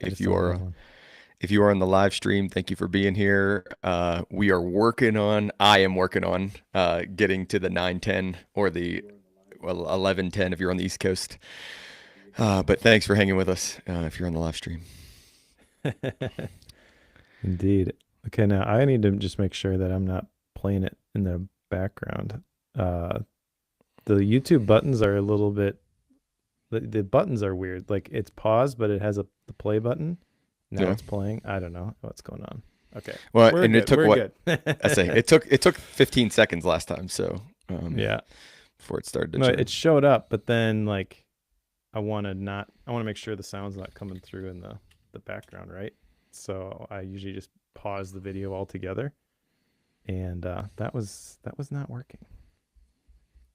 if you are on the live stream, thank you for being here. I am working on getting to the 9:10 or the 11:10 if you're on the East Coast. But thanks for hanging with us if you're on the live stream. Indeed. Okay, now I need to just make sure that I'm not playing it in the background. The YouTube buttons are a little bit, the buttons are weird. Like it's paused, but it has the play button. Now Yeah. it's playing. I don't know what's going on. Okay. Well, We're and it good. took We're what good. I say. It took 15 seconds last time, so Yeah. before it started to No, show. it showed up, but then like I want to make sure the sound's not coming through in the background, right? So I usually just pause the video altogether, and that was not working.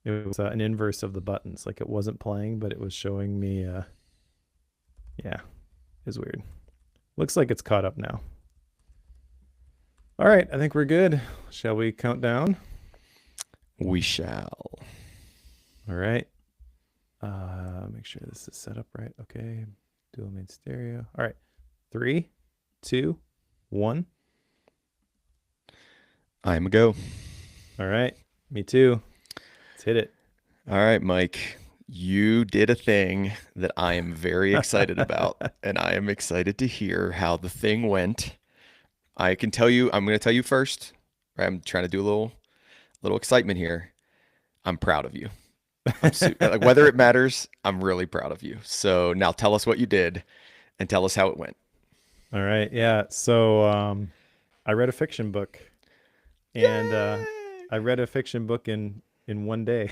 It was an inverse of the buttons, like it wasn't playing, but it was showing me. Yeah, it was weird. Looks like it's caught up now. All right, I think we're good. Shall we count down? We shall. All right. Make sure this is set up right. Okay. Dual main stereo. All right. 3, 2, 1. I'm a go. All right. Me too. Let's hit it. All right, Mike. You did a thing that I am very excited about, and I am excited to hear how the thing went. I can tell you, I'm going to tell you first. Right? I'm trying to do a little excitement here. I'm proud of you. Like whether it matters, I'm really proud of you. So now tell us what you did and tell us how it went. All right. Yeah. So I read a fiction book, and Yay! I read a fiction book in one day.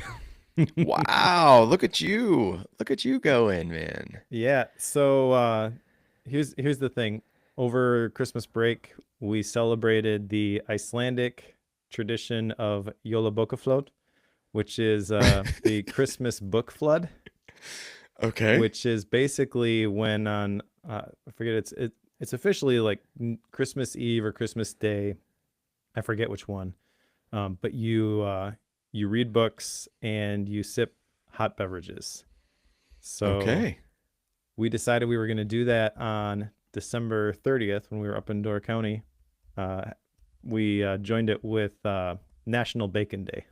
Wow, look at you. Look at you going, man. Yeah. So here's the thing. Over Christmas break, we celebrated the Icelandic tradition of Jólabókaflót, which is the Christmas book flood. Okay. Which is basically when on I forget it's officially like Christmas Eve or Christmas Day. I forget which one. But you read books and you sip hot beverages. So Okay. we decided we were going to do that on December 30th when we were up in Door County. We joined it with National Bacon Day.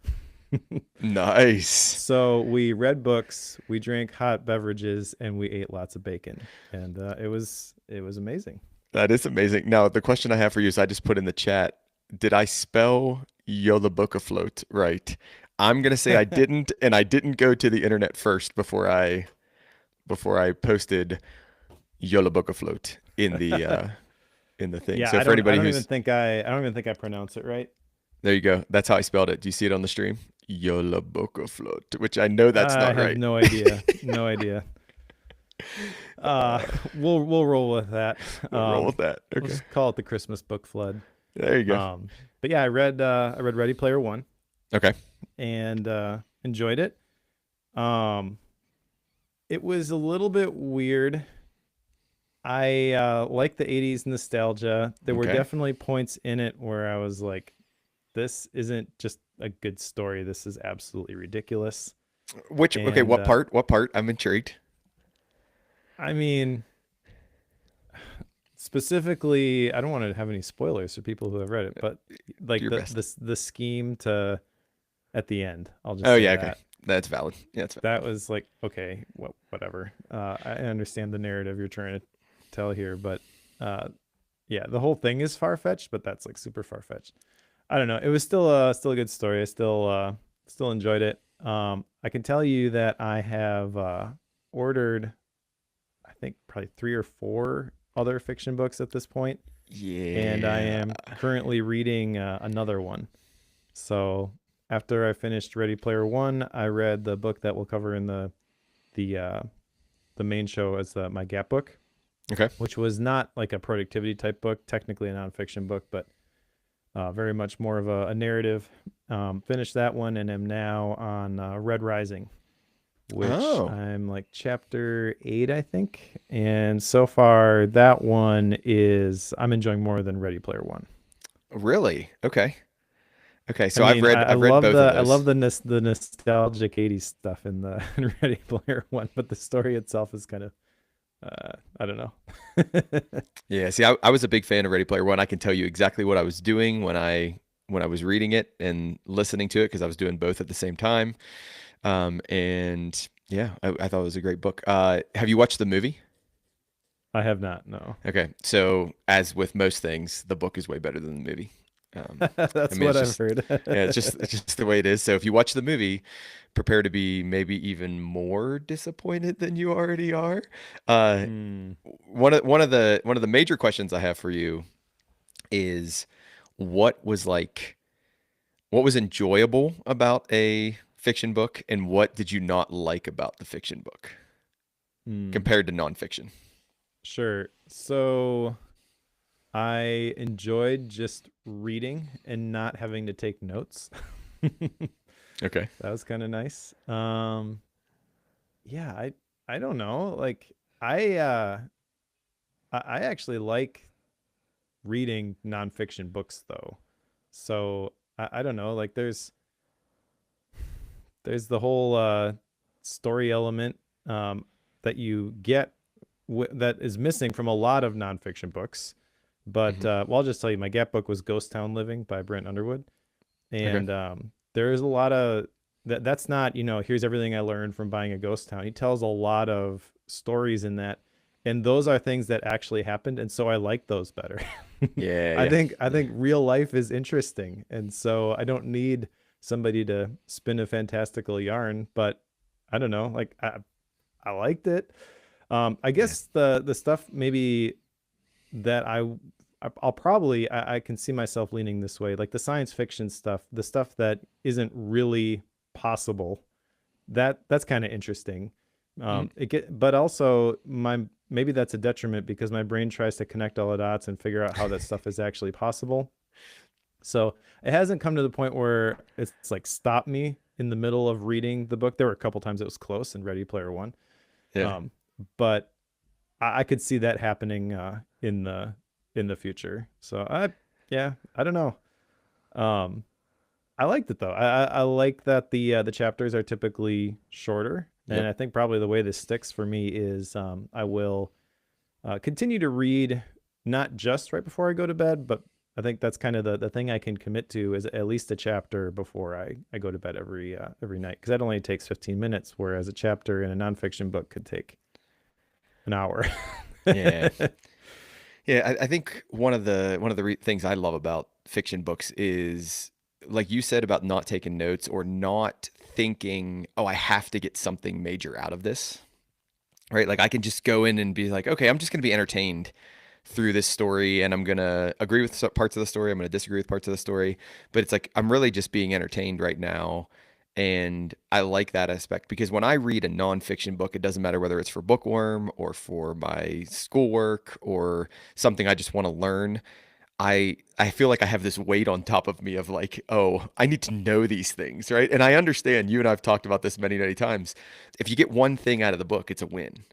Nice. So we read books, we drank hot beverages, and we ate lots of bacon, and it was amazing. That is amazing. Now, the question I have for you is I just put in the chat, did I spell Yola Book Afloat right? I'm gonna say I didn't, and I didn't go to the internet first before I posted Yola Book Afloat in the thing. Yeah, So for anybody I don't who's even think I pronounce it right. there you go. That's how I spelled it. Do you see it on the stream? Yola Book Afloat, which I know that's I not have right. no idea. No idea. We'll roll with that. We'll roll with that. We'll Okay. just call it the Christmas book flood. There you go. But yeah, I read Ready Player One Okay. and enjoyed it. It was a little bit weird. I like the 80s nostalgia. There were Okay. definitely points in it where I was like, this isn't just a good story. This is absolutely ridiculous. Okay, And what part? What part? I'm intrigued. I mean, specifically, I don't want to have any spoilers for people who have read it, but like Do your best. the scheme to at the end, I'll just Oh say yeah, that. okay. That's valid. Yeah, that's valid. That was like, okay, whatever. I understand the narrative you're trying to tell here, but yeah, the whole thing is far-fetched, but that's like super far-fetched. I don't know. It was still a good story. I still enjoyed it. I can tell you that I have ordered, I think probably 3 or 4 other fiction books at this point, Yeah. and I am currently reading another one. So after I finished Ready Player One, I read the book that we'll cover in the main show as my gap book. Okay. Which was not like a productivity type book, technically a nonfiction book, but very much more of a narrative. Finished that one and am now on Red Rising, which I'm like chapter 8, I think. And so far, that one I'm enjoying more than Ready Player One. Really? Okay. Okay. So I mean, I've read both of those. I love the nostalgic 80s stuff in the in Ready Player One, but the story itself is kind of I don't know. Yeah, see, I was a big fan of Ready Player One. I can tell you exactly what I was doing when I was reading it and listening to it because I was doing both at the same time. And yeah, I thought it was a great book. Have you watched the movie? I have not. No. Okay, so as with most things, the book is way better than the movie. I That's mean, what I've heard. it's just the way it is. So if you watch the movie, prepare to be maybe even more disappointed than you already are. Uh, Hmm. one of the major questions I have for you is what was like what was enjoyable about a fiction book, and what did you not like about the fiction book Hmm. compared to nonfiction? Sure. So I enjoyed just reading and not having to take notes. Okay. That was kind of nice. Yeah, I don't know. Like I uh I actually like reading nonfiction books though. So I don't know. Like there's the whole story element that you get that is missing from a lot of nonfiction books. But Hmm. well, I'll just tell you, my Gap book was Ghost Town Living by Brent Underwood, Okay. and there is a lot of that's not, here's everything I learned from buying a ghost town. He tells a lot of stories in that, and those are things that actually happened, and so I like those better. Yeah, I yeah. think I Yeah. think real life is interesting, and so I don't need somebody to spin a fantastical yarn. But I don't know, like I liked it. I Yeah. guess the stuff maybe that I'll probably I can see myself leaning this way, like the science fiction stuff, the stuff that isn't really possible. That's kind of interesting. Mm. But also maybe that's a detriment because my brain tries to connect all the dots and figure out how that stuff is actually possible. So it hasn't come to the point where it's like stopped me in the middle of reading the book. There were a couple times it was close in Ready Player One, Yeah. um, but I could see that happening in the future. So yeah, I don't know. Um, I liked it though. I like that the chapters are typically shorter, and Yep. I think probably the way this sticks for me is I will continue to read not just right before I go to bed, but I think that's kind of the thing I can commit to is at least a chapter before I go to bed every night because that only takes 15 minutes, whereas a chapter in a nonfiction book could take an hour. Yeah. Yeah, I think one of the things I love about fiction books is like you said about not taking notes or not thinking, "Oh, I have to get something major out of this." Right? Like I can just go in and be like, "Okay, I'm just going to be entertained through this story and I'm going to agree with parts of the story, I'm going to disagree with parts of the story, but it's like I'm really just being entertained right now." And I like that aspect because when I read a nonfiction book, it doesn't matter whether it's for bookworm or for my schoolwork or something I just want to learn. I feel like I have this weight on top of me of like, oh, I need to know these things, right? And I understand you and I've talked about this many, many times. If you get one thing out of the book, it's a win.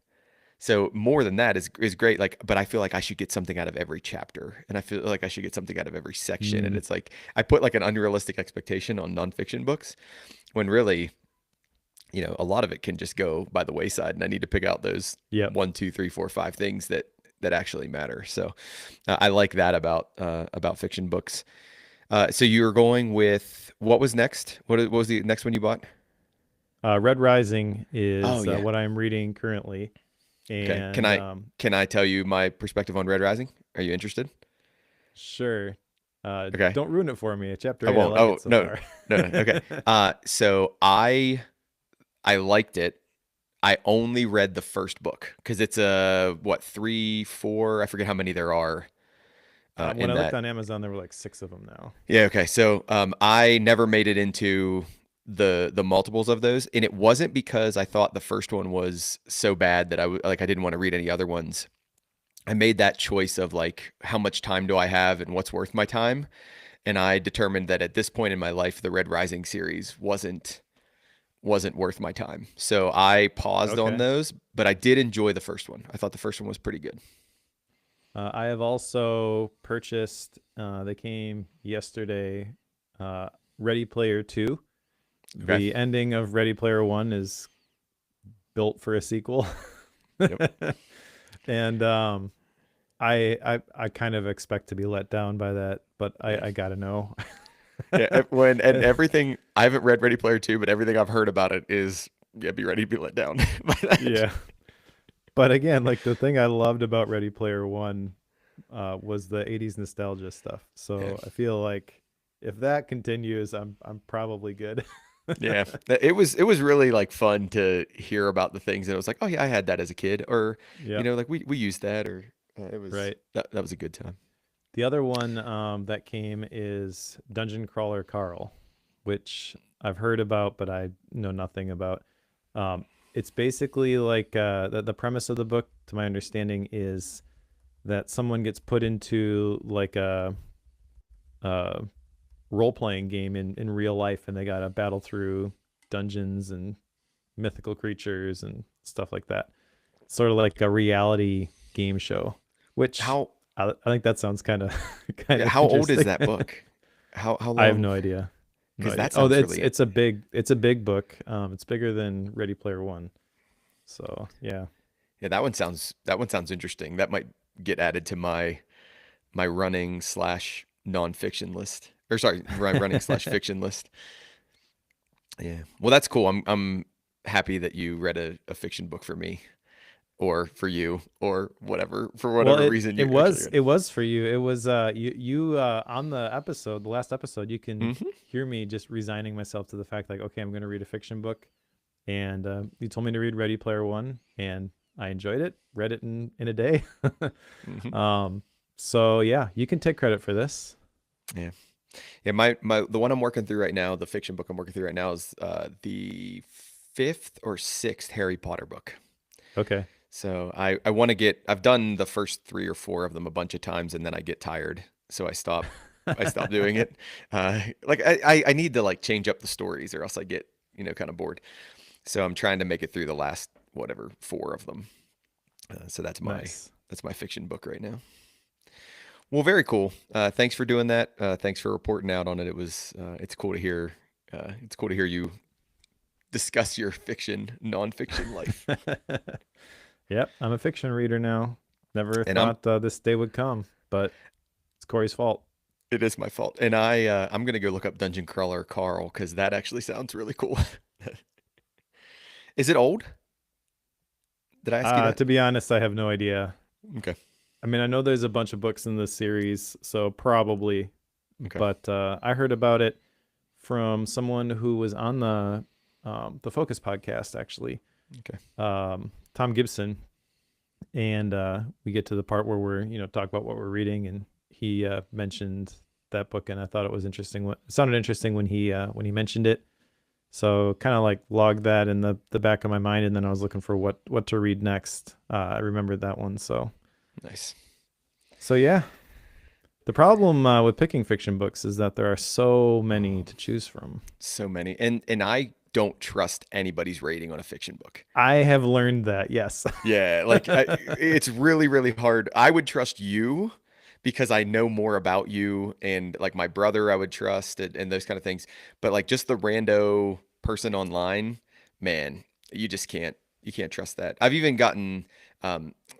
So more than that is great. Like, but I feel like I should get something out of every chapter, and I feel like I should get something out of every section. And Mm, it's like I put like an unrealistic expectation on nonfiction books when really, a lot of it can just go by the wayside, and I need to pick out those yep. one, two, three, four, five things that actually matter. So I like that about fiction books. So you were going with what was next? What was the next one you bought? Red Rising Oh is yeah. what I'm reading currently, Okay. and Can I tell you my perspective on Red Rising? Are you interested? sure. Okay. Don't ruin it for me. Chapter I 8, I won't. like Oh it so no, far. no, no. Okay. So I liked it. I only read the first book because it's a what three, four. I forget how many there are When in I looked that. on Amazon, there were like 6 of them now. Yeah. Okay. So I never made it into the multiples of those, and it wasn't because I thought the first one was so bad that I didn't want to read any other ones. I made that choice of like how much time do I have and what's worth my time, and I determined that at this point in my life, the Red Rising series wasn't worth my time. So I paused on Okay. those, but I did enjoy the first one. I thought the first one was pretty good. I have also purchased. They came yesterday. Uh, Ready Player 2. Okay. The ending of Ready Player 1 is built for a sequel. Yep. And I kind of expect to be let down by that, but Yeah. I gotta know. Yeah. When and everything I haven't read Ready Player 2, but everything I've heard about it is yeah, be ready to be let down by that. Yeah. But again, like the thing I loved about Ready Player One was the 80s nostalgia stuff. Yeah. So I feel like if that continues, I'm probably good. Yeah. It was really like fun to hear about the things and it was like, oh yeah, I had that as a kid or Yep, like we used that or it was right. that was a good time. The other one that came is Dungeon Crawler Carl, which I've heard about, but I know nothing about. It's basically like the premise of the book, to my understanding, is that someone gets put into like a role playing game in real life, and they got to battle through dungeons and mythical creatures and stuff like that. Sort of like a reality game show, which How I think that sounds kind of kind yeah, of how old is interesting. that book? How I have long? no idea. No Because idea. that Oh, sounds really it's a big book. It's bigger than Ready Player One. So yeah. yeah, that one sounds interesting. That might get added to my running slash nonfiction list. Or sorry, running slash fiction list. Yeah. Well, that's cool. I'm happy that you read a fiction book for me or for you or whatever for Well, whatever reason it you actually was read it was for you. It was you on the last episode, you can it. Hmm. hear me just resigning myself to the fact like, okay, I'm going to read a fiction book, and you told me to read Ready Player One, and I enjoyed it. Read it in a day. Hmm. um, so yeah, you can take credit for this. Yeah. Yeah, my the one I'm working through right now, the fiction book I'm working through right now is the fifth or sixth Harry Potter book. Okay. So I want to get I've done the first three or four of them a bunch of times and then I get tired. So I stop doing it. Like I need to like change up the stories or else I get, kind of bored. So I'm trying to make it through the last whatever four of them. So Nice. that's my fiction book right now. Well, very cool. Thanks for doing that. Thanks for reporting out on it. It's cool to hear. It's cool to hear you discuss your nonfiction life. Yep, I'm a fiction reader now. Never And thought this day would come, but it's Corey's fault. it is my fault. And I'm gonna go look up Dungeon Crawler Carl because that actually sounds really cool. Is it old? Did I ask you that? To be honest, I have no idea. Okay. I mean, I know there's a bunch of books in this series, so probably, Okay. but I heard about it from someone who was on the Focus podcast, actually, Okay. Tom Gibson, and we get to the part where we're talk about what we're reading, and he mentioned that book, and I thought it was interesting. It sounded interesting when he mentioned it. So kind of like logged that in the back of my mind, and then I was looking for what to read next. I remembered that one, Nice. so yeah. The problem with picking fiction books is that there are so many to choose from. So many. And I don't trust anybody's rating on a fiction book. I have learned that, yes. Yeah, like it's really, really hard. I would trust you because I know more about you and like my brother I would trust and those kind of things. But like just the rando person online, man, you can't trust that. I've even gotten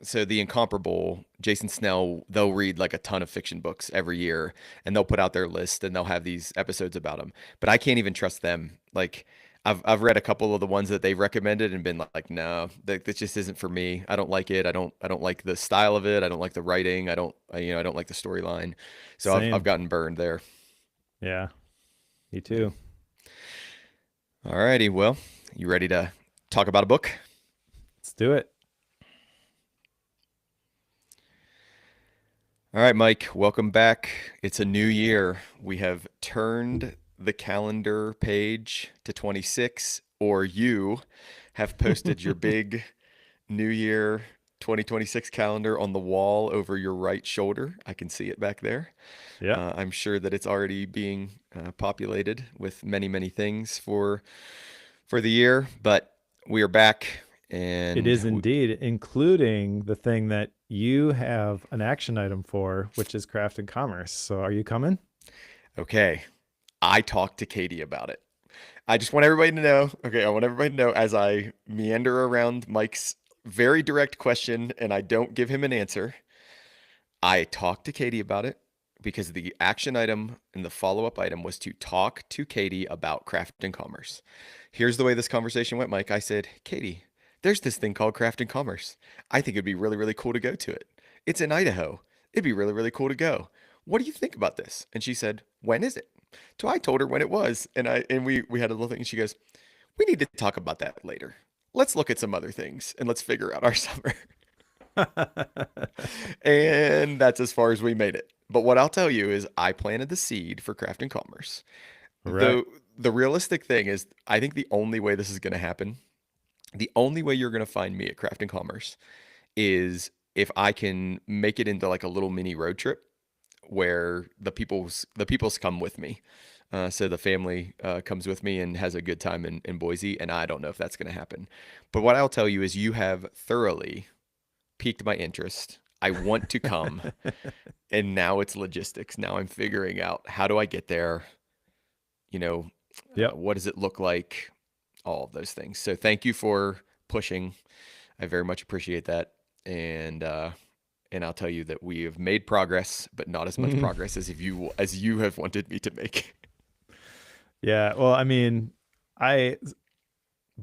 so the incomparable Jason Snell, they'll read like a ton of fiction books every year and they'll put out their list and they'll have these episodes about them. But I can't even trust them. Like I've read a couple of the ones that they've recommended and been like, no, that just isn't for me. I don't like it. I don't like the style of it. I don't like the writing. I don't like the storyline. So I've Same. gotten burned there. Yeah, me Yeah. too. All righty. Well, you ready to talk about a book? Let's do it. All right, Mike, welcome back. It's a new year. We have turned the calendar page to 26, or you have posted your big New Year 2026 calendar on the wall over your right shoulder. I can see it back there. Yeah, I'm sure that it's already being populated with many, many things for the year, but we are back it and is indeed, including the thing that you have an action item for, which is craft and commerce. So are you coming? okay. I talked to Katie about it. I just want everybody to know. Okay, I want everybody to know as I meander around Mike's very direct question, and I don't give him an answer. I talked to Katie about it because the action item and the follow-up item was to talk to Katie about craft and commerce. Here's the way this conversation went, Mike. I said, Katie, there's this thing called craft and commerce. I think it'd be really, really cool to go to it. It's in Idaho. It'd be really, really cool to go. What do you think about this? And she said, when is it? So I told her when it was, and we had a little thing, and she goes, we need to talk about that later. Let's look at some other things and let's figure out our summer. And that's as far as we made it. But what I'll tell you is I planted the seed for craft and commerce. Right. The realistic thing is I think the only way this is going to happen, the only way you're going to find me at craft and commerce is if I can make it into like a little mini road trip where the people's come with me. So the family comes with me and has a good time in Boise, and I don't know if that's going to happen. But what I'll tell you is you have thoroughly piqued my interest. I want to come, and now it's logistics. Now I'm figuring out how do I get there? You know, Yep. what does it look like? All of those things. So thank you for pushing. I very much appreciate that. And I'll tell you that we have made progress, but not as much progress as you have wanted me to make. Yeah. Well, I mean, I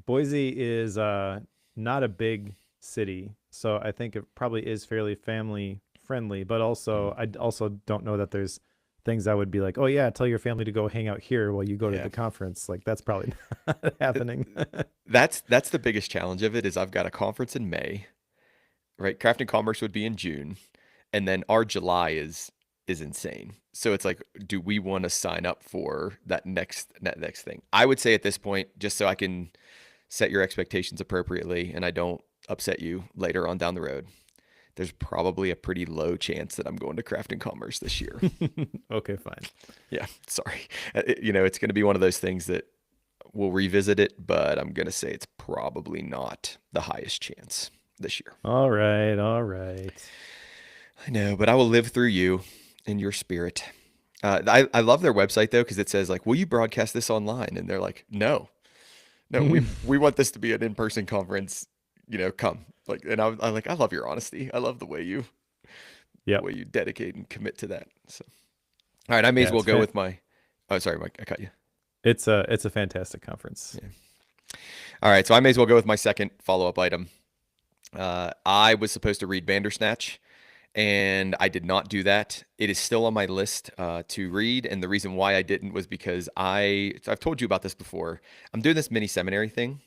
Boise is not a big city, so I think it probably is fairly family friendly. But Mhm. also, I also don't know that there's things I would be like, oh yeah, tell your family to go hang out here while you go to Yeah. the conference. Like that's probably not Uh, happening. That's the biggest challenge of it is I've got a conference in May, right? Craft and Commerce would be in June, and then our July is insane. So it's like, do we want to sign up for that next thing? I would say at this point, just so I can set your expectations appropriately and I don't upset you later on down the road, there's probably a pretty low chance that I'm going to Craft and Commerce this year. Okay, fine. Yeah, sorry. It's going to be one of those things that we'll revisit it, but I'm going to say it's probably not the highest chance this year. All right, all right. I know, but I will live through you in your spirit. I love their website though, because it says like, "Will you broadcast this online?" And they're like, "No, no, we want this to be an in-person conference. Come." Like, and I'm like, I love your honesty. I love the Yep. way you dedicate and commit to that. So, all right, I may as Yeah, well go with my. Oh, sorry, Mike, I cut you. it's a fantastic conference. Yeah. All right, so I may as well go with my second follow-up item. I was supposed to read Bandersnatch, and I did not do that. It is still on my list to read, and the reason why I didn't was because I've told you about this before. I'm doing this mini seminary thing,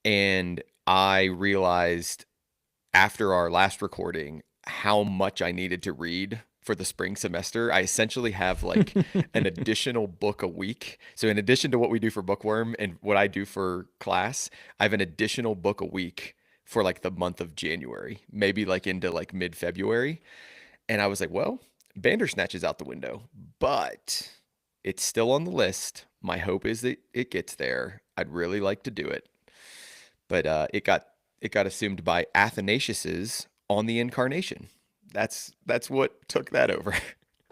and I realized after our last recording how much I needed to read for the spring semester. I essentially have like an additional book a week. So in addition to what we do for Bookworm and what I do for class, I have an additional book a week for like the month of January, maybe like into like mid-February. And I was like, well, Bandersnatch is out the window, but it's still on the list. My hope is that it gets there. I'd really like to do it, but it got assumed by Athanasius's on the Incarnation. That's what took that over.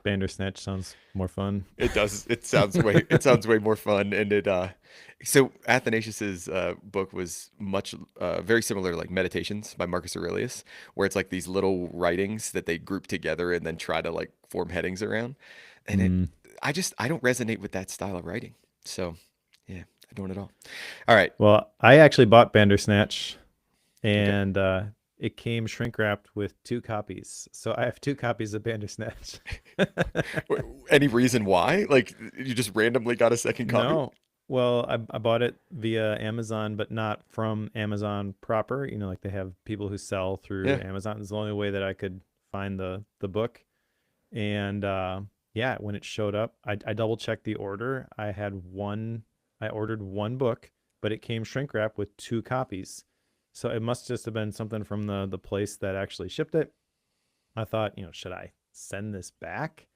Bandersnatch sounds more fun. It does. It sounds way more fun, and so Athanasius's book was much very similar to like Meditations by Marcus Aurelius, where it's like these little writings that they group together and then try to like form headings around. And Mm. I don't resonate with that style of writing. So yeah, I don't at all. All right. Well, I actually bought Bandersnatch, Okay. and it came shrink wrapped with 2 copies. So I have 2 copies of Bandersnatch. Any reason why? Like you just randomly got a second copy? No. Well, I bought it via Amazon, but not from Amazon proper. Like they have people who sell through Yeah. Amazon. It's the only way that I could find the book. And yeah, when it showed up, I double checked the order. I ordered one book, but it came shrink wrapped with 2 copies. So it must just have been something from the place that actually shipped it. I thought, should I send this back?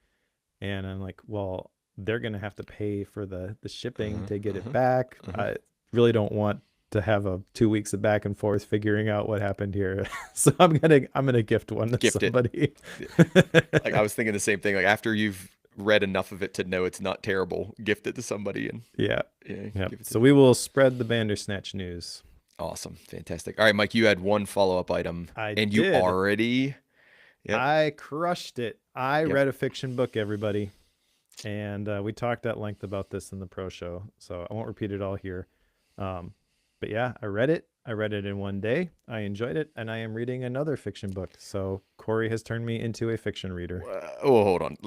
And I'm like, well, they're gonna have to pay for the shipping Uh-huh, to get it uh-huh, back. uh-huh. I really don't want to have a 2 weeks of back and forth figuring out what happened here. So I'm gonna gift one to Gift it. somebody. Like I was thinking the same thing. Like after you've read enough of it to know it's not terrible, gift it to somebody and Yeah. yeah, Yep. give it to So them. we will spread the Bandersnatch news. Awesome. Fantastic. All right, Mike, you had one follow-up item I and you did. already, yep, I crushed it. I yep. read a fiction book, everybody. And we talked at length about this in the pro show, so I won't repeat it all here. Um, but yeah, I read it. I read it in one day. I enjoyed it, and I am reading another fiction book. So Corey has turned me into a fiction reader. Oh, hold on.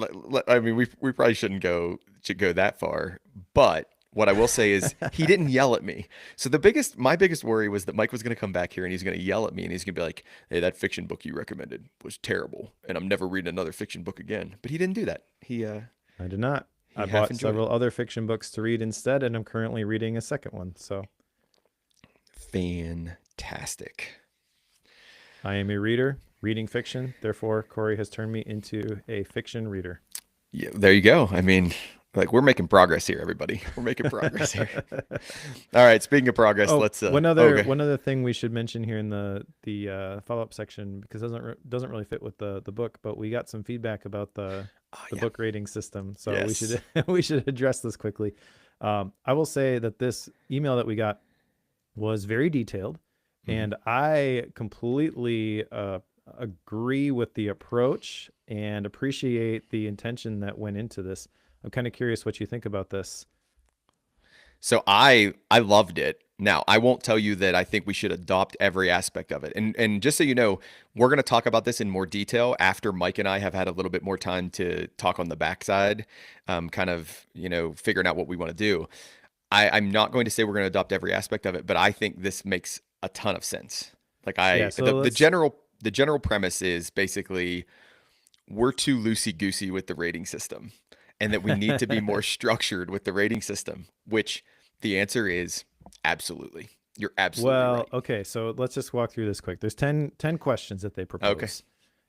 I mean, we probably should go that far. But what I will say is he didn't yell at me. So my biggest worry was that Mike was going to come back here and he's going to yell at me and he's going to be like, "Hey, that fiction book you recommended was terrible, and I'm never reading another fiction book again." But he didn't do that. I did not. I He half bought enjoyed it. several other fiction books to read instead, and I'm currently reading a second one. So Fantastic. I am a reader, reading fiction. Therefore, Corey has turned me into a fiction reader. Yeah, there you go. I mean, like we're making progress here, everybody. We're making progress here. All right. Speaking of progress, Oh, let's. Okay. one other thing we should mention here in the follow up section, because it doesn't really fit with the book, but we got some feedback about Oh the yeah. book rating system, so we Yes. should we should address this quickly. I will say that this email that we got was very detailed, Mhm. and I completely agree with the approach and appreciate the intention that went into this. I'm kind of curious what you think about this. So I loved it. Now, I won't tell you that I think we should adopt every aspect of it. And just so you know, we're going to talk about this in more detail after Mike and I have had a little bit more time to talk on the backside, kind of, figuring out what we want to do. I'm not going to say we're going to adopt every aspect of it, but I think this makes a ton of sense. Like Yeah, the, so the let's general the general premise is basically we're too loosey goosey with the rating system and that we need to be more structured with the rating system, which the answer is absolutely. You're absolutely Well, right. okay, so let's just walk through this quick. There's ten questions that they Okay, propose.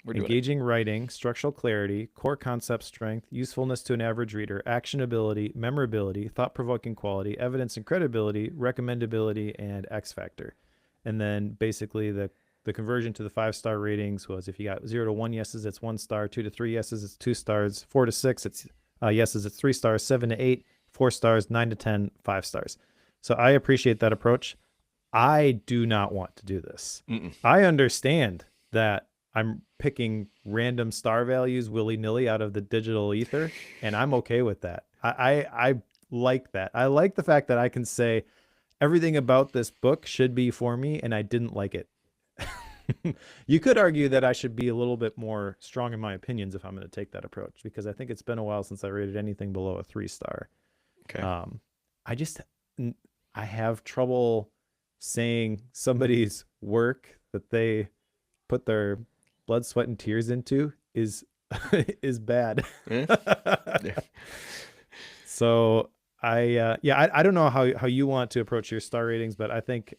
we're doing it. Engaging writing, structural clarity, core concept strength, usefulness to an average reader, actionability, memorability, thought provoking quality, evidence and credibility, recommendability, and X factor. And then basically the conversion to the 5-star ratings was if you got 0 to 1 yeses, it's 1 star, 2 to 3 yeses, it's 2 stars, 4 to 6, it's yeses, it's 3 stars, 7 to 8, 4 stars, 9 to 10, 5 stars. So I appreciate that approach. I do not want to do this. Mm-mm. I understand that I'm picking random star values willy nilly out of the digital ether, and I'm okay with that. I like that. I like the fact that I can say everything about this book should be for me, and I didn't like it. You could argue that I should be a little bit more strong in my opinions if I'm going to take that approach, because I think it's been a while since I rated anything below a 3-star. Okay. Um, I just I have trouble saying somebody's work that they put their blood, sweat, and tears into is is bad. Eh? Yeah. So I don't know how you want to approach your star ratings, but I think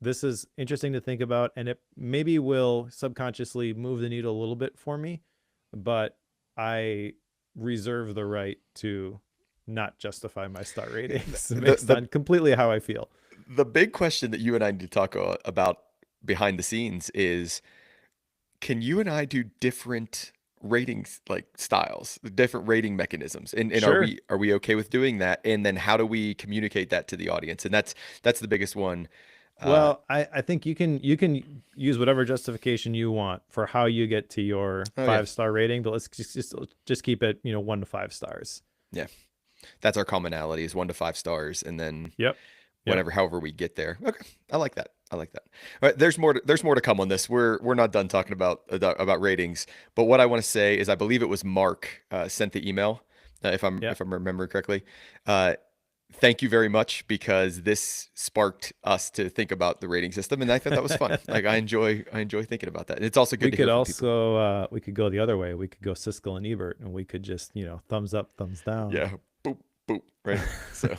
this is interesting to think about, and it maybe will subconsciously move the needle a little bit for me, but I reserve the right to not justify my star ratings The, based the on completely how I feel. the big question that you and I need to talk about behind the scenes is can you and I do different ratings like styles, different rating mechanisms? And Sure. are we okay with doing that? And then how do we communicate that to the audience? And that's the biggest one. Uh Well, I think you can use whatever justification you want for how you get to your oh yeah. 5-star rating, but let's just keep it 1 to 5 stars. Yeah. That's our commonality is 1 to 5 stars and then Yep. Yep. however we get there. Okay. I like that. I like that. All right, there's more to come on this. We're not done talking about ratings, but what I want to say is I believe it was Mark sent the email, Yep. if I'm remembering correctly. Uh, thank you very much because this sparked us to think about the rating system, and I thought that was fun. Like I enjoy thinking about that. And it's also good We to could hear from people. also we could go the other way. We could go Siskel and Ebert, and we could just thumbs up, thumbs down. Yeah, boop boop. Right. So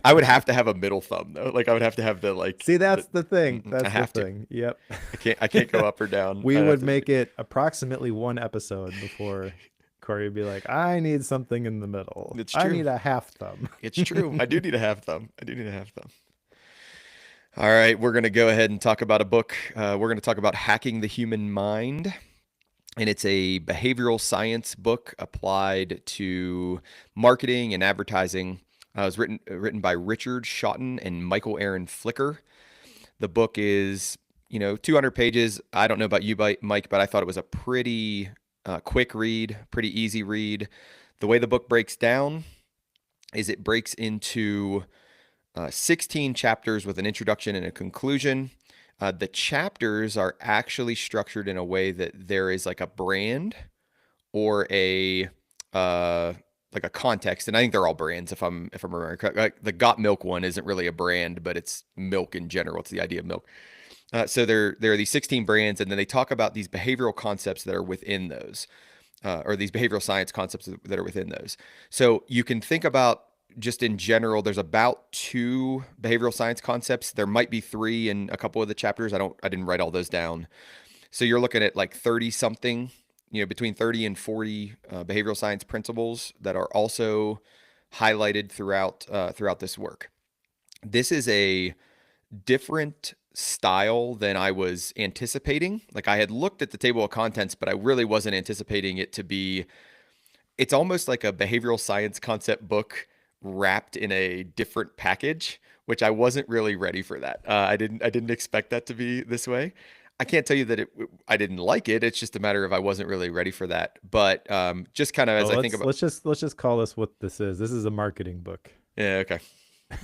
I would have to have a middle thumb though. Like I would have to have the See, the. that's the thing. I That's the have to. thing. Yep. I can't go up or down. We I have would to. make it approximately one episode before Corey would be like, I need something in the middle. It's I true. need a half thumb. It's true. I do need a half thumb. I do need a half thumb. All right, we're going to go ahead and talk about a book. We're going to talk about Hacking the Human Mind. And it's a behavioral science book applied to marketing and advertising. It was written by Richard Shotton and Michael Aaron Flicker. The book is, 200 pages. I don't know about you, Mike, but I thought it was a pretty quick read, pretty easy read. The way the book breaks down is it breaks into 16 chapters with an introduction and a conclusion. The chapters are actually structured in a way that there is like a brand or a uh, like a context, and I think they're all brands if I'm remembering correct. Like the Got Milk one isn't really a brand, but it's milk in general. It's the idea of milk. So there are these 16 brands, and then they talk about these behavioral concepts that are within those, or these behavioral science concepts that are within those. So you can think about just in general, there's about two behavioral science concepts. There might be three in a couple of the chapters. I didn't write all those down. So you're looking at like 30 something, between 30 and 40 behavioral science principles that are also highlighted throughout this work. This is a different style than I was anticipating. Like I had looked at the table of contents, but I really wasn't anticipating it to be. It's almost like a behavioral science concept book wrapped in a different package, which I wasn't really ready for that. I didn't expect that to be this way. I can't tell you that I didn't like it. It's just a matter of I wasn't really ready for that. But just kind of Oh, as I think about, let's just call this what this is. This is a marketing book. yeah, okay.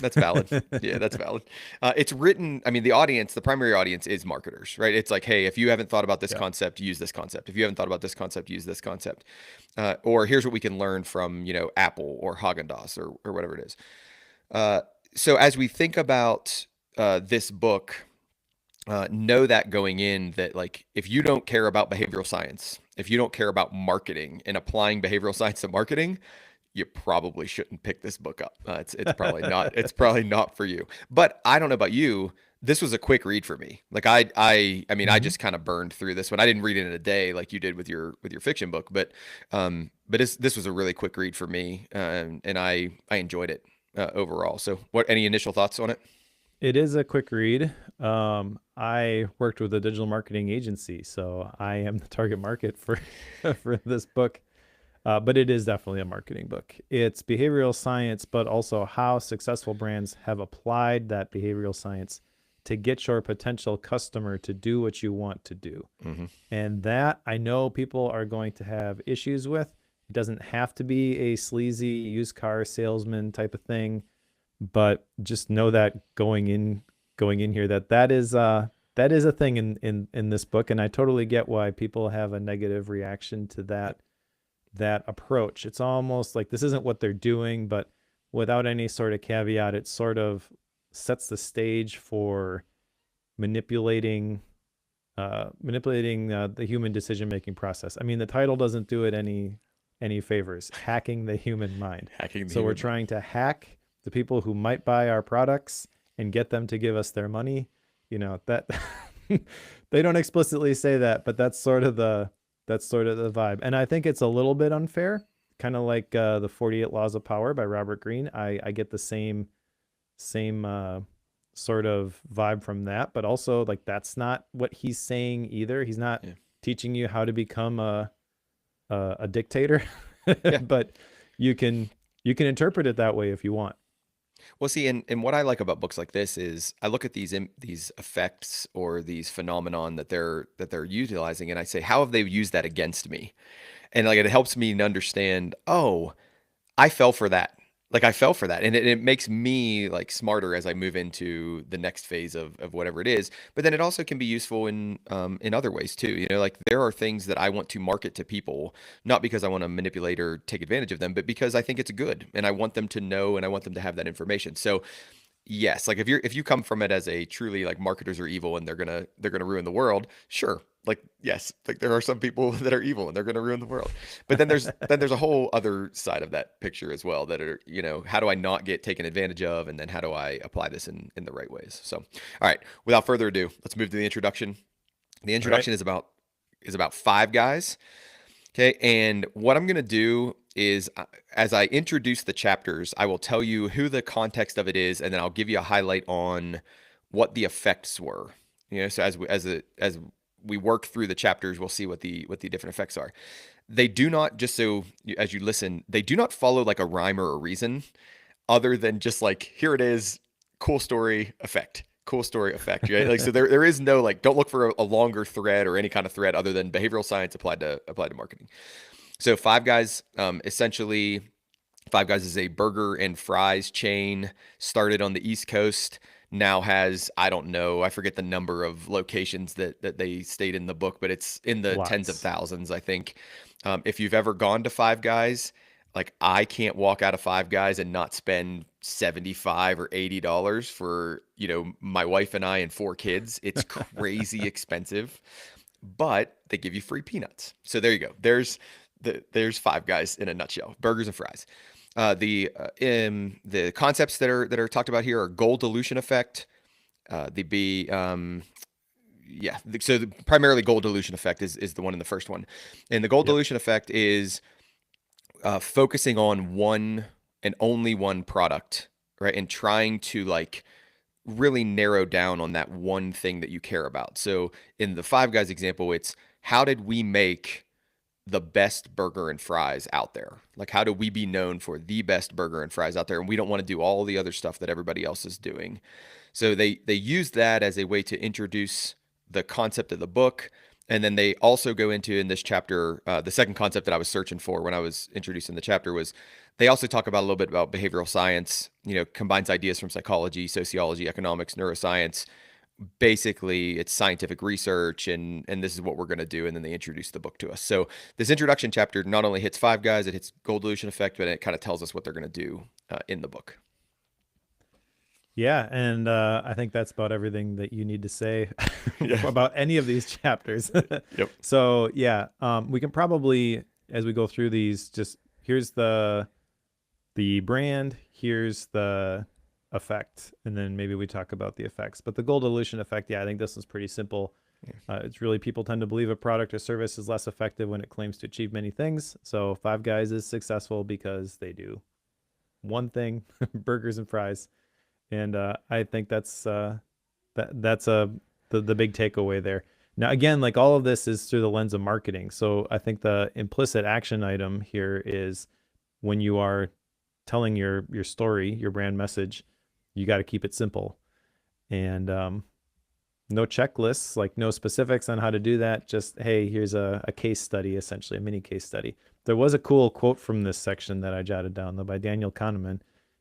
That's valid. Yeah, that's valid. It's written, I mean, the primary audience is marketers, right? It's like, hey, if you haven't thought about this Yeah. concept, use this concept. If you haven't thought about this concept, use this concept. Or here's what we can learn from, Apple or Haagen-Dazs or whatever it is. Uh, so as we think about this book, know that going in that like if you don't care about behavioral science, if you don't care about marketing and applying behavioral science to marketing, you probably shouldn't pick this book up. It's probably not for you. But I don't know about you. This was a quick read for me. Like I mean I Hmm. just kind of burned through this one. I didn't read it in a day like you did with your fiction book, but this was a really quick read for me, and I enjoyed it overall. So what any initial thoughts on it? It is a quick read. I worked with a digital marketing agency, so I am the target market for for this book. But it is definitely a marketing book. It's behavioral science, but also how successful brands have applied that behavioral science to get your potential customer to do what you want to do. Hmm. And that I know people are going to have issues with. It doesn't have to be a sleazy used car salesman type of thing, but just know that going in here that is a thing in this book, and I totally get why people have a negative reaction to that approach. It's almost like this isn't what they're doing, but without any sort of caveat, it sort of sets the stage for manipulating the human decision making process. I mean, the title doesn't do it any favors. Hacking the human mind. Hacking the So we're human mind. trying to hack the people who might buy our products and get them to give us their money. That they don't explicitly say that, but that's sort of the vibe. And I think it's a little bit unfair, kind of like the 48 Laws of Power by Robert Greene. I get the same sort of vibe from that, but also like that's not what he's saying either. He's not Yeah. teaching you how to become a dictator, Yeah. but you can interpret it that way if you want. Well, see, and what I like about books like this is I look at these effects or these phenomenon that they're utilizing, and I say, how have they used that against me? And like it helps me to understand, oh, I fell for that. Like I fell for that. And it makes me like smarter as I move into the next phase of whatever it is. But then it also can be useful in other ways too. Like there are things that I want to market to people, not because I want to manipulate or take advantage of them, but because I think it's good and I want them to know and I want them to have that information. So yes, like if you come from it as a truly like marketers are evil and they're gonna ruin the world, sure. Like yes, like there are some people that are evil and they're gonna ruin the world. But then there's a whole other side of that picture as well that are, how do I not get taken advantage of, and then how do I apply this in the right ways? So, all right, without further ado, let's move to the introduction. The All right. introduction is about five guys. Okay, and what I'm going to do is as I introduce the chapters, I will tell you who the context of it is, and then I'll give you a highlight on what the effects were. So as we work through the chapters, we'll see what the different effects are. They do not, just so as you listen, they do not follow like a rhyme or a reason, other than just like here it is, cool story, effect. Cool story effect, right? Like, so there is no like, don't look for a longer thread or any kind of thread other than behavioral science applied to marketing. So Five Guys, essentially, Five Guys is a burger and fries chain. Started on the East Coast. Now has, I don't know, I forget the number of locations that they state in the book, but it's in the tens of Lots. thousands, I think. If you've ever gone to Five Guys, like I can't walk out of Five Guys and not spend 75 or $80 for, my wife and I and four kids. It's crazy expensive, but they give you free peanuts. So there you go. There's Five Guys in a nutshell: burgers and fries. The concepts that are talked about here are goal dilution effect. The B Yeah. So primarily goal dilution effect is the one in the first one, and the goal Yep. dilution effect is focusing on one and only one product, right, and trying to like really narrow down on that one thing that you care about. So in the Five Guys example, it's how did we make the best burger and fries out there? Like, how do we be known for the best burger and fries out there? And we don't want to do all the other stuff that everybody else is doing. So they use that as a way to introduce the concept of the book. And then they also go into in this chapter, the second concept that I was searching for when I was introducing the chapter was they also talk about a little bit about behavioral science, combines ideas from psychology, sociology, economics, neuroscience. Basically, it's scientific research, and this is what we're going to do. And then they introduce the book to us. So this introduction chapter not only hits Five Guys, it hits goal dilution effect, but it kind of tells us what they're going to do in the book. Yeah, and I think that's about everything that you need to say Yeah. about any of these chapters. Yep. So yeah, we can probably, as we go through these, just here's the brand, here's the effect, and then maybe we talk about the effects. But the goal dilution effect, yeah, I think this is pretty simple. It's really people tend to believe a product or service is less effective when it claims to achieve many things. So Five Guys is successful because they do one thing, burgers and fries, and I think that's the big takeaway there. Now, again, like all of this is through the lens of marketing. So I think the implicit action item here is when you are telling your story, your brand message, you got to keep it simple, and no checklists, like no specifics on how to do that. Just, hey, here's a case study, essentially a mini case study. There was a cool quote from this section that I jotted down though by Daniel Kahneman.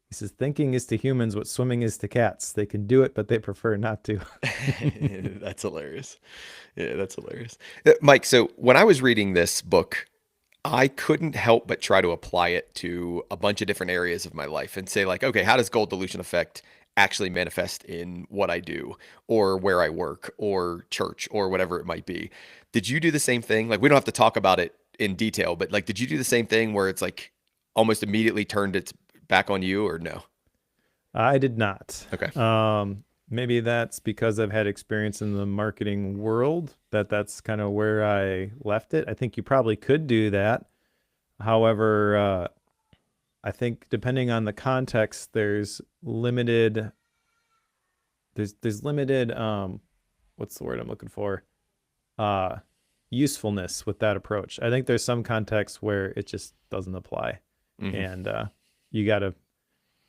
He says, "Thinking is to humans what swimming is to cats. They can do it, but they prefer not to." That's hilarious. Yeah, that's hilarious. Mike, so when I was reading this book, I couldn't help but try to apply it to a bunch of different areas of my life and say, like, okay, how does goal dilution effect actually manifest in what I do or where I work or church or whatever it might be? Did you do the same thing? Like, we don't have to talk about it in detail, but like, did you do the same thing where it's like almost immediately turned its back on you or no? I did not. Okay. Maybe that's because I've had experience in the marketing world, that's kind of where I left it. I think you probably could do that. However, I think depending on the context, there's limited what's the word I'm looking for? Uh Usefulness with that approach. I think there's some contexts where it just doesn't apply. Hmm. And you got to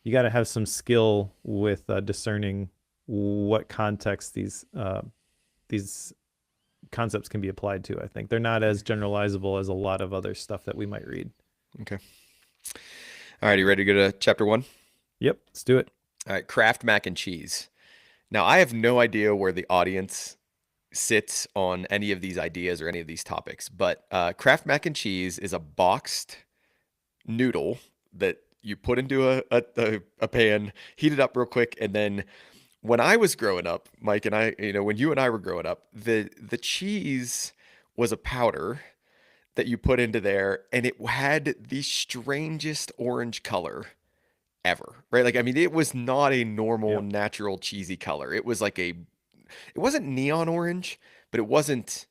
you got to have some skill with discerning what context these concepts can be applied to. I think they're not as generalizable as a lot of other stuff that we might read. Okay. All right. You ready to go to chapter one? Yep, let's do it. All right. Kraft mac and cheese. Now, I have no idea where the audience sits on any of these ideas or any of these topics, but Kraft mac and cheese is a boxed noodle that you put into a pan, heat it up real quick, and then when I was growing up, Mike and I, when you and I were growing up, the cheese was a powder that you put into there, and it had the strangest orange color ever, right? Like, I mean, it was not a normal, Yep. natural cheesy color. It was like it wasn't neon orange, but it wasn't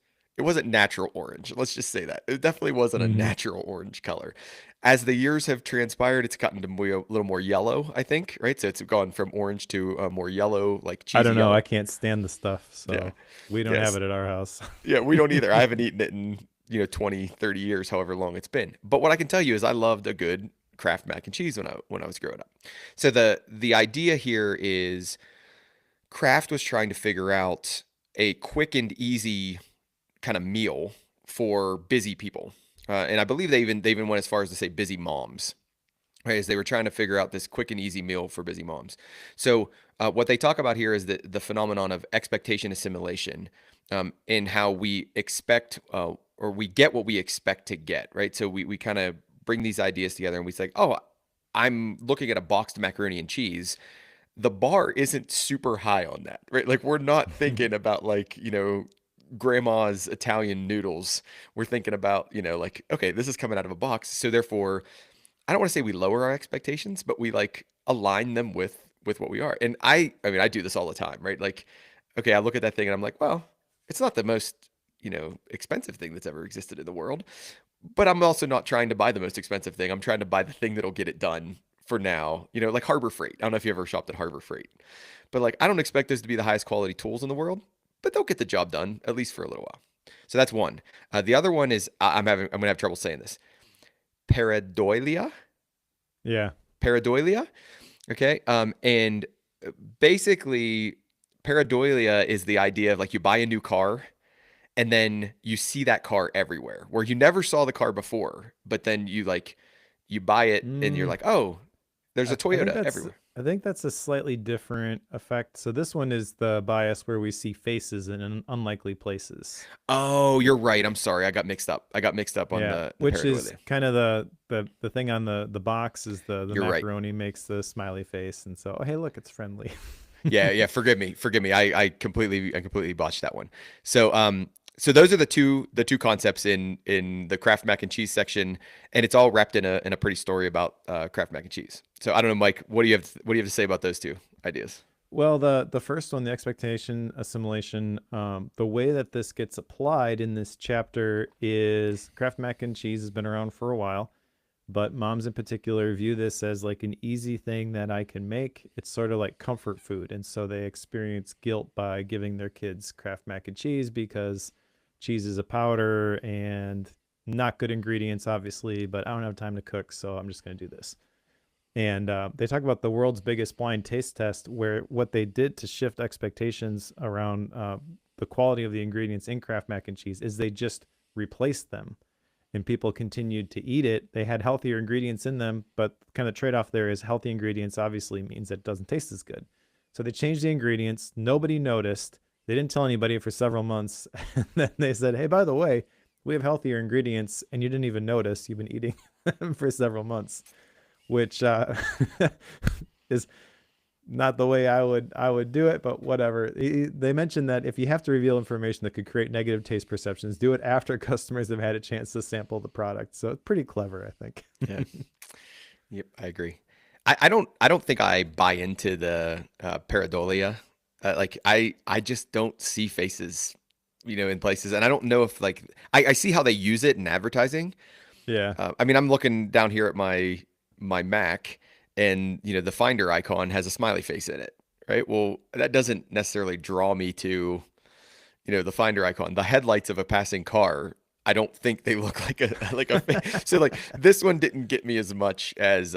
natural orange. Let's just say that. It definitely wasn't a Hmm. natural orange color. As the years have transpired, it's gotten to be a little more yellow, I think, right? So it's gone from orange to a more yellow, like I cheesy don't know. I yellow. can't stand the stuff, Yeah. so we don't have Yes. it at our house. Yeah, we don't either. I haven't eaten it in, 20, 30 years, however long it's been. But what I can tell you is I loved a good Kraft mac and cheese when I was growing up. So the idea here is Kraft was trying to figure out a quick and easy kind of meal for busy people. And I believe they even went as far as to say busy moms, right? As they were trying to figure out this quick and easy meal for busy moms. So what they talk about here is the phenomenon of expectation assimilation, and how we expect or we get what we expect to get, right? So we kind of bring these ideas together and we say, oh, I'm looking at a boxed macaroni and cheese. The bar isn't super high on that, right? Like we're not thinking about like, grandma's Italian noodles. We're thinking about, like, okay, this is coming out of a box. So therefore, I don't want to say we lower our expectations, but we like align them with what we are. And I mean, I do this all the time, right? Like, okay, I look at that thing and I'm like, well, it's not the most, expensive thing that's ever existed in the world, but I'm also not trying to buy the most expensive thing. I'm trying to buy the thing that'll get it done for now. Like Harbor Freight. I don't know if you ever shopped at Harbor Freight, but like I don't expect those to be the highest quality tools in the world, but they'll get the job done at least for a little while. So that's one. The other one is I'm gonna have trouble saying this. Pareidolia. Yeah. Pareidolia. Okay. And basically, pareidolia is the idea of like you buy a new car and then you see that car everywhere where you never saw the car before, but then you buy it and you're Mm, like, oh, there's a I think Toyota that's everywhere. I think that's a slightly different effect. So this one is the bias where we see faces in unlikely places. Oh, you're right. I'm sorry. I got mixed up. I got mixed up on Yeah, the which is pareidolia. kind of the thing on the box is the You're right. macaroni makes the smiley face, and so oh, hey, look, it's friendly. Yeah, yeah. Forgive me. Forgive me. I completely botched that one. So those are the two concepts in the Kraft mac and cheese section, and it's all wrapped in a pretty story about Kraft mac and cheese. So I don't know, Mike. What do you have to say about those two ideas? Well, the first one, the expectation assimilation, the way that this gets applied in this chapter is Kraft mac and cheese has been around for a while, but moms in particular view this as like an easy thing that I can make. It's sort of like comfort food, and so they experience guilt by giving their kids Kraft mac and cheese because cheese is a powder and not good ingredients, obviously, but I don't have time to cook, so I'm just going to do this. And they talk about the world's biggest blind taste test, where what they did to shift expectations around the quality of the ingredients in Kraft mac and cheese is they just replaced them, and people continued to eat it. They had healthier ingredients in them, but kind of trade off there is healthy ingredients obviously means that it doesn't taste as good. So they changed the ingredients. Nobody noticed. They didn't tell anybody for several months, and then they said, "Hey, by the way, we have healthier ingredients, and you didn't even notice. You've been eating them for several months." Which is not the way I would do it, but whatever. They mentioned that if you have to reveal information that could create negative taste perceptions, do it after customers have had a chance to sample the product. So it's pretty clever, I think. Yeah. Yep, I agree. I don't think I buy into the pareidolia. Like I just don't see faces, in places, and I don't know if like I see how they use it in advertising. Yeah. I mean, I'm looking down here at my Mac, and the Finder icon has a smiley face in it, right? Well, that doesn't necessarily draw me to the Finder icon. The headlights of a passing car, I don't think they look like a so like this one didn't get me as much as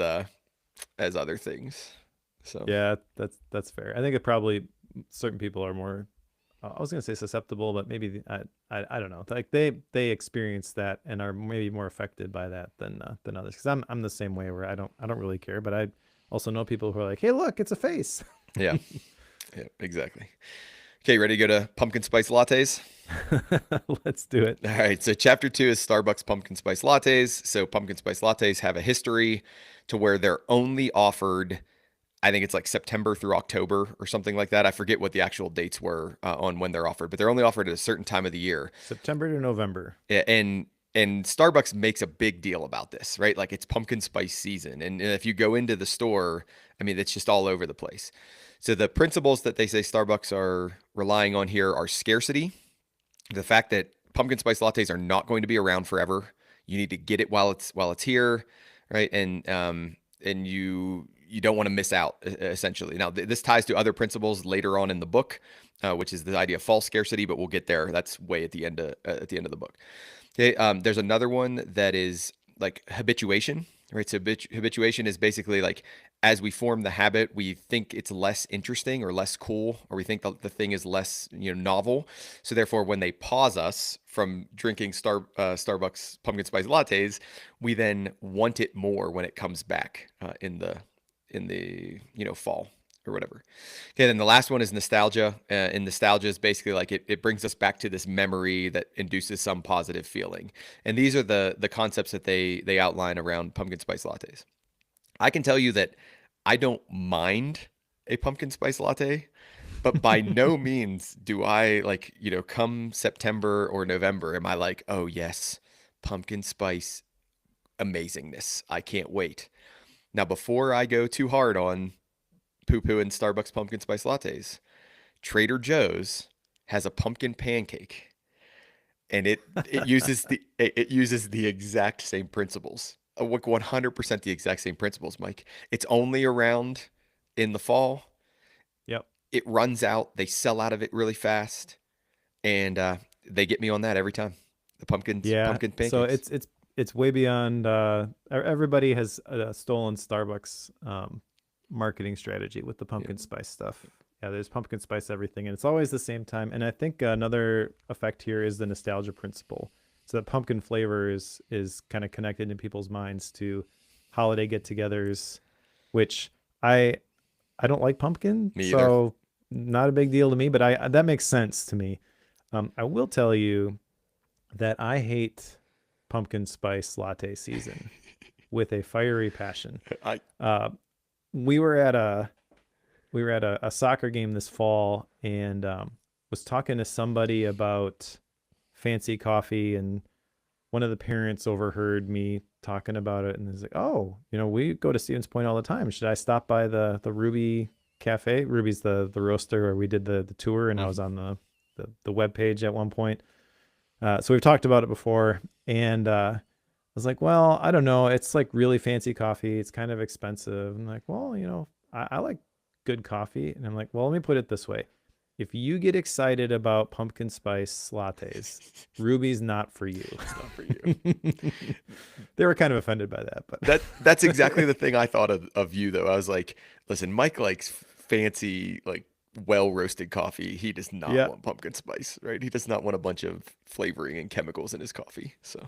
other things. So Yeah, that's fair. I think it probably certain people are more. I was gonna say susceptible, but maybe I don't know. Like they experience that and are maybe more affected by that than others. Because I'm the same way where I don't really care, but I also know people who are like, hey, look, it's a face. yeah, yeah, exactly. Okay, ready to go to pumpkin spice lattes? Let's do it. All right, so chapter 2 is Starbucks pumpkin spice lattes. So pumpkin spice lattes have a history to where they're only offered, I think it's like September through October or something like that. I forget what the actual dates were on when they're offered, but they're only offered at a certain time of the year. September to November. And Starbucks makes a big deal about this, right? Like it's pumpkin spice season, and if you go into the store, I mean, it's just all over the place. So the principles that they say Starbucks are relying on here are scarcity, the fact that pumpkin spice lattes are not going to be around forever. You need to get it while it's here, right? And you don't want to miss out essentially. Now this ties to other principles later on in the book, which is the idea of false scarcity, but we'll get there. That's way at the end of the book. Okay, there's another one that is like habituation. right? So habituation is basically like as we form the habit, we think it's less interesting or less cool, or we think the thing is less, novel. So therefore, when they pause us from drinking Starbucks pumpkin spice lattes, we then want it more when it comes back in the fall or whatever. Okay, then the last one is nostalgia. And nostalgia is basically like it brings us back to this memory that induces some positive feeling. And these are the concepts that they outline around pumpkin spice lattes. I can tell you that I don't mind a pumpkin spice latte, but by no means do I like, come September or November, am I like, oh yes, pumpkin spice amazingness. I can't wait. Now, before I go too hard on poo poo and Starbucks pumpkin spice lattes, Trader Joe's has a pumpkin pancake, and it uses the exact same principles. Like 100% the exact same principles, Mike. It's only around in the fall. Yep. It runs out. They sell out of it really fast, and they get me on that every time. The Yeah. pumpkin So pancakes. it's way beyond. Everybody has stolen Starbucks marketing strategy with the Yeah, pumpkin spice stuff. Yeah, there's pumpkin spice everything, and it's always the same time. And I think another effect here is the nostalgia principle. So that pumpkin flavor is kind of connected in people's minds to holiday get-togethers, which I I don't like pumpkin, me either. so not a big deal to me. But I that makes sense to me. I will tell you that I hate pumpkin spice latte season with a fiery passion. I Uh, we were at a soccer game this fall and was talking to somebody about fancy coffee, and one of the parents overheard me talking about it and is like, "Oh, we go to Stevens Point all the time. Should I stop by the Ruby Cafe? Ruby's the roaster where we did the tour, and I was mhm. on the web page at one point. So we've talked about it before, and I was like, well, I don't know. It's like really fancy coffee. It's kind of expensive. I'm like, well, I like good coffee. And I'm like, well, let me put it this way. If you get excited about pumpkin spice lattes, Ruby's not for you. It's not for you. They were kind of offended by that, That's exactly but the thing I thought of you though. I was like, listen, Mike likes fancy, like well roasted coffee. He does not yeah, want pumpkin spice, right? He does not want a bunch of flavoring and chemicals in his coffee. So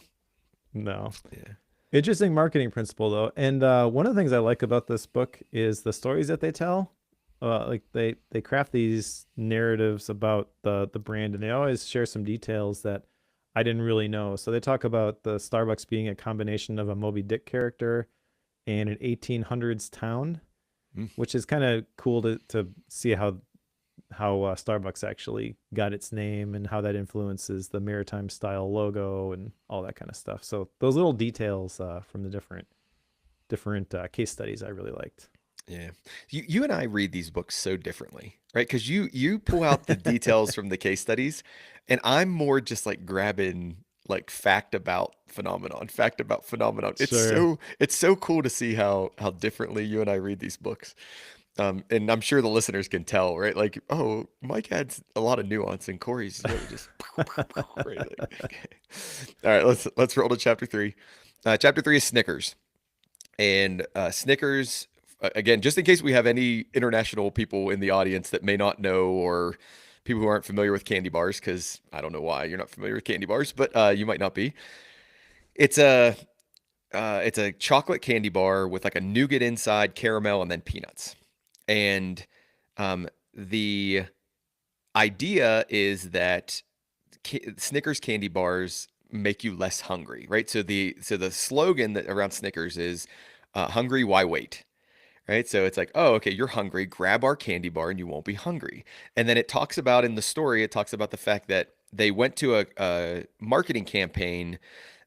no. yeah. Interesting marketing principle though. And one of the things I like about this book is the stories that they tell. Like they craft these narratives about the brand, and they always share some details that I didn't really know. So they talk about the Starbucks being a combination of a Moby Dick character and an 1800s town, Mm, which is kind of cool to see how Starbucks actually got its name and how that influences the maritime style logo and all that kind of stuff. So those little details from the different case studies I really liked. yeah. You and I read these books so differently, right? Because you pull out the details from the case studies, and I'm more just like grabbing like fact about phenomenon. Sure. It's so cool to see how differently you and I read these books. And I'm sure the listeners can tell, right? Like, oh, Mike adds a lot of nuance, and Corey's really just right. Like, okay. All right, let's roll to chapter three. Chapter three is Snickers, and Snickers. Again, just in case we have any international people in the audience that may not know, or people who aren't familiar with candy bars, because I don't know why you're not familiar with candy bars, but you might not be. It's a chocolate candy bar with like a nougat inside, caramel, and then peanuts. And the idea is that Snickers candy bars make you less hungry, right? So the slogan that around Snickers is "Hungry, why wait?" Right? So it's like, oh, okay, you're hungry. Grab our candy bar, and you won't be hungry. And then it talks about in the story, it talks about the fact that they went to a marketing campaign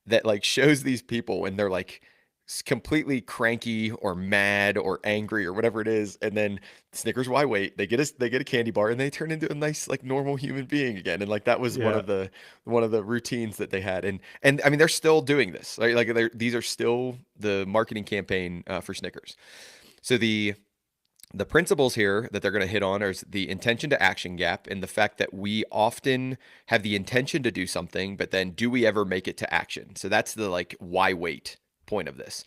that like shows these people, and they're like completely cranky or mad or angry or whatever it is, and then Snickers why wait, they get a candy bar, and they turn into a nice like normal human being again. And like that was one Yeah. of the routines that they had. And I mean they're still doing this, right? Like these are still the marketing campaign for Snickers. So the principles here that they're going to hit on is the intention to action gap, and the fact that we often have the intention to do something, but then do we ever make it to action? So that's the like why wait point of this.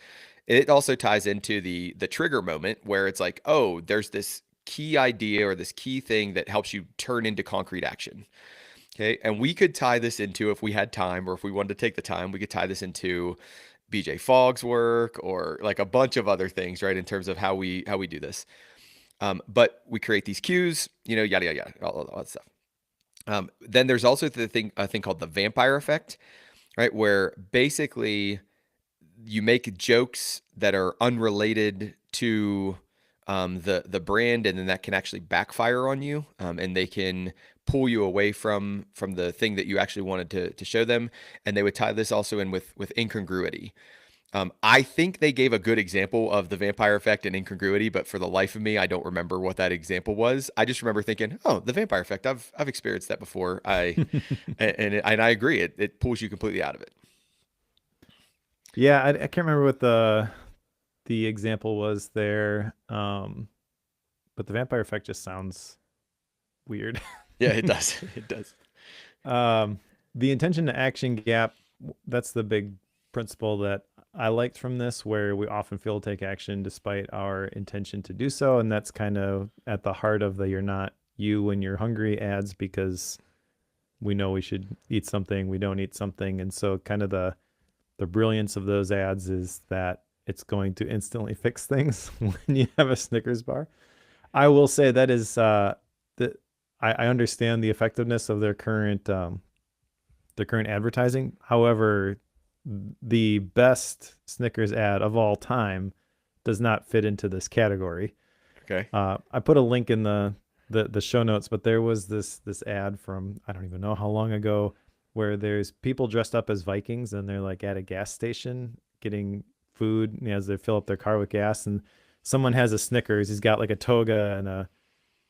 It also ties into the trigger moment where it's like, oh, there's this key idea or this key thing that helps you turn into concrete action. Okay. And we could tie this into, if we had time or if we wanted to take the time, we could tie this into BJ Fogg's work or like a bunch of other things, right? In terms of how we do this. But we create these cues, yada yada yada, all that stuff. Then there's also a thing called the vampire effect, right? Where basically you make jokes that are unrelated to the brand, and then that can actually backfire on you, and they can pull you away from the thing that you actually wanted to show them. And they would tie this also in with incongruity. I think they gave a good example of the vampire effect and incongruity, but for the life of me, I don't remember what that example was. I just remember thinking, "Oh, the vampire effect. I've experienced that before." And I agree. It pulls you completely out of it. Yeah, I can't remember what the example was there. But the vampire effect just sounds weird. Yeah, it does. It does. um, the intention to action gap, that's the big principle that I liked from this, where we often fail to take action despite our intention to do so. And that's kind of at the heart of the "you're not you when you're hungry" ads, because we know we should eat something, we don't eat something. And so kind of the brilliance of those ads is that it's going to instantly fix things when you have a Snickers bar. I will say that is that I understand the effectiveness of their current advertising. However, the best Snickers ad of all time does not fit into this category. Okay. I put a link in the show notes, but there was this ad from, I don't even know how long ago, where there's people dressed up as Vikings and they're like at a gas station getting food, as they fill up their car with gas, and someone has a Snickers. He's got like a toga and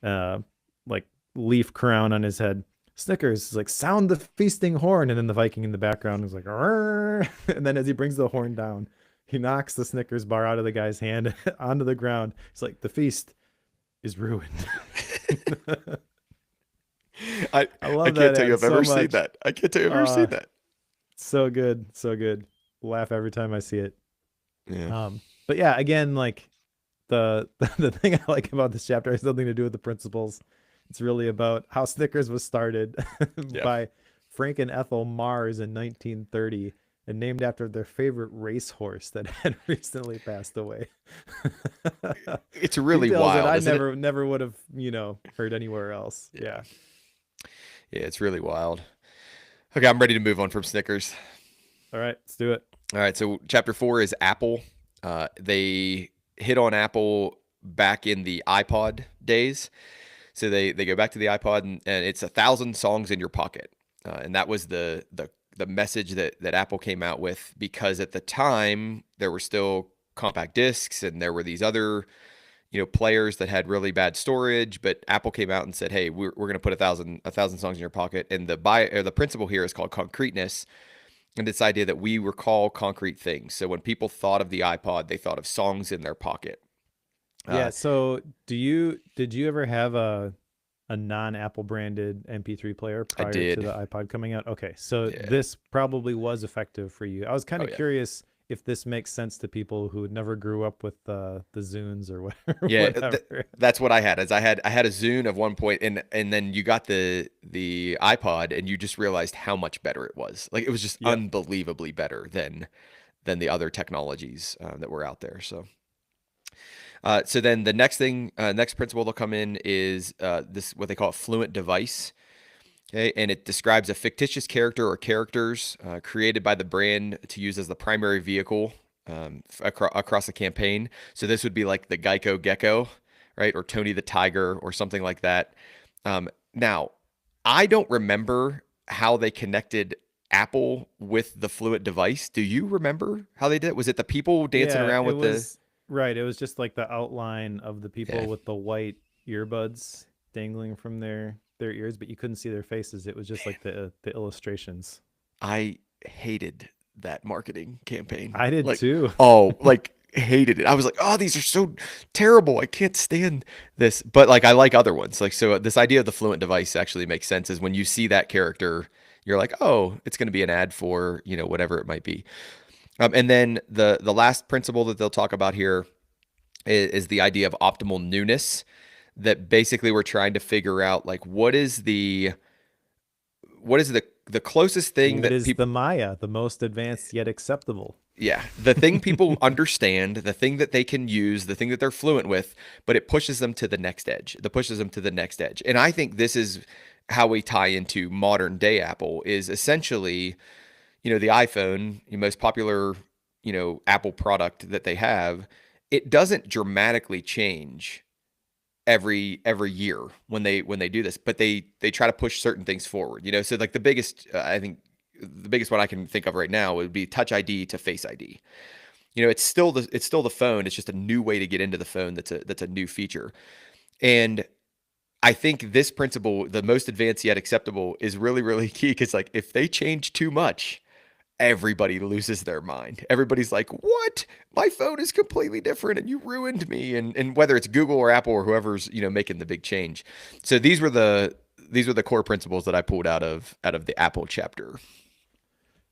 a like leaf crown on his head. Snickers is like, "Sound the feasting horn," and then the Viking in the background is like, "Arr!" And then as he brings the horn down, he knocks the Snickers bar out of the guy's hand onto the ground. It's like, "The feast is ruined." I I love I can't that tell you ad I've so ever seen much. that. I can't tell you I've ever seen that. So good, so good. Laugh every time I see it. Yeah. But yeah, again, like the thing I like about this chapter has nothing to do with the principles. It's really about how Snickers was started Yeah. by Frank and Ethel Mars in 1930 and named after their favorite racehorse that had recently passed away. It's really Details that wild, I isn't it? never would have, heard anywhere else. Yeah. Yeah. Yeah, it's really wild. Okay, I'm ready to move on from Snickers. All right, let's do it. All right, so chapter 4 is Apple. They hit on Apple back in the iPod days. So they go back to the iPod, and it's 1,000 songs in your pocket. And that was the message that Apple came out with, because at the time there were still compact discs and there were these other players that had really bad storage, but Apple came out and said, hey, we're going to put a thousand songs in your pocket. And the principle here is called concreteness, and this idea that we recall concrete things. So when people thought of the iPod, they thought of songs in their pocket. Yeah, uh, so did you ever have a non-Apple branded MP3 player I prior to did. the iPod coming out? Okay, so Yeah. this probably was effective for you. I was kind Oh of yeah. curious if this makes sense to people who never grew up with the Zunes or whatever. Yeah, Whatever. that's what I had. Is I had a Zune of one point, and then you got the iPod, and you just realized how much better it was. Like, it was just Yep. unbelievably better than the other technologies that were out there. So then the next principle that'll come in is this, what they call a fluent device. Okay, and it describes a fictitious character or characters created by the brand to use as the primary vehicle across a campaign. So this would be like the Geico Gecko, right, or Tony the Tiger, or something like that. Now, I don't remember how they connected Apple with the Fluent device. Do you remember how they did it? Was it the people dancing Yeah, around it with the? was right. It was just like the outline of the Yeah, people with the white earbuds dangling from their ears, but you couldn't see their faces. It was just like the illustrations. I hated that marketing campaign. I did Like, too. oh, like hated it. I was like, oh, these are so terrible. I can't stand this. But like, I like other ones. Like, so this idea of the Fluent device actually makes sense. Is when you see that character, you're like, oh, it's going to be an ad for whatever it might be. And then the last principle that they'll talk about here is the idea of optimal newness. That basically we're trying to figure out like what is the closest thing What that is people, the Maya, the most advanced yet acceptable? yeah, the thing people understand, the thing that they can use, the thing that they're fluent with, but it pushes them to the next edge. That pushes them to the next edge. And I think this is how we tie into modern day Apple is essentially, the iPhone, the most popular, Apple product that they have, it doesn't dramatically change every year when they do this, but they try to push certain things forward. So like the biggest, I think the biggest one I can think of right now would be Touch ID to Face ID. It's still the phone. It's just a new way to get into the phone. That's a new feature. And I think this principle, the most advanced yet acceptable, is really really key because like if they change too much, everybody loses their mind. Everybody's like, "What? My phone is completely different and you ruined me." And whether it's Google or Apple or whoever's, making the big change. So these were the core principles that I pulled out of the Apple chapter.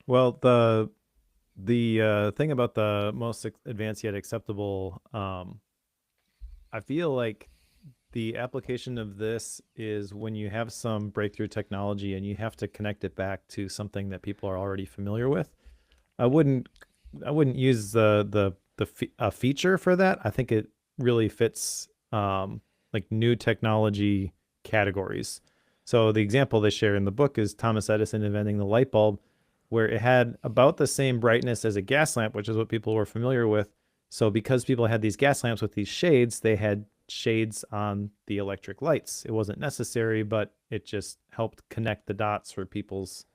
Well, the thing about the most advanced yet acceptable, I feel like the application of this is when you have some breakthrough technology and you have to connect it back to something that people are already familiar with. I wouldn't I wouldn't use a feature for that. I think it really fits like new technology categories. So the example they share in the book is Thomas Edison inventing the light bulb, where it had about the same brightness as a gas lamp, which is what people were familiar with. So because people had these gas lamps with these shades, they had shades on the electric lights. It wasn't necessary, but it just helped connect the dots for people's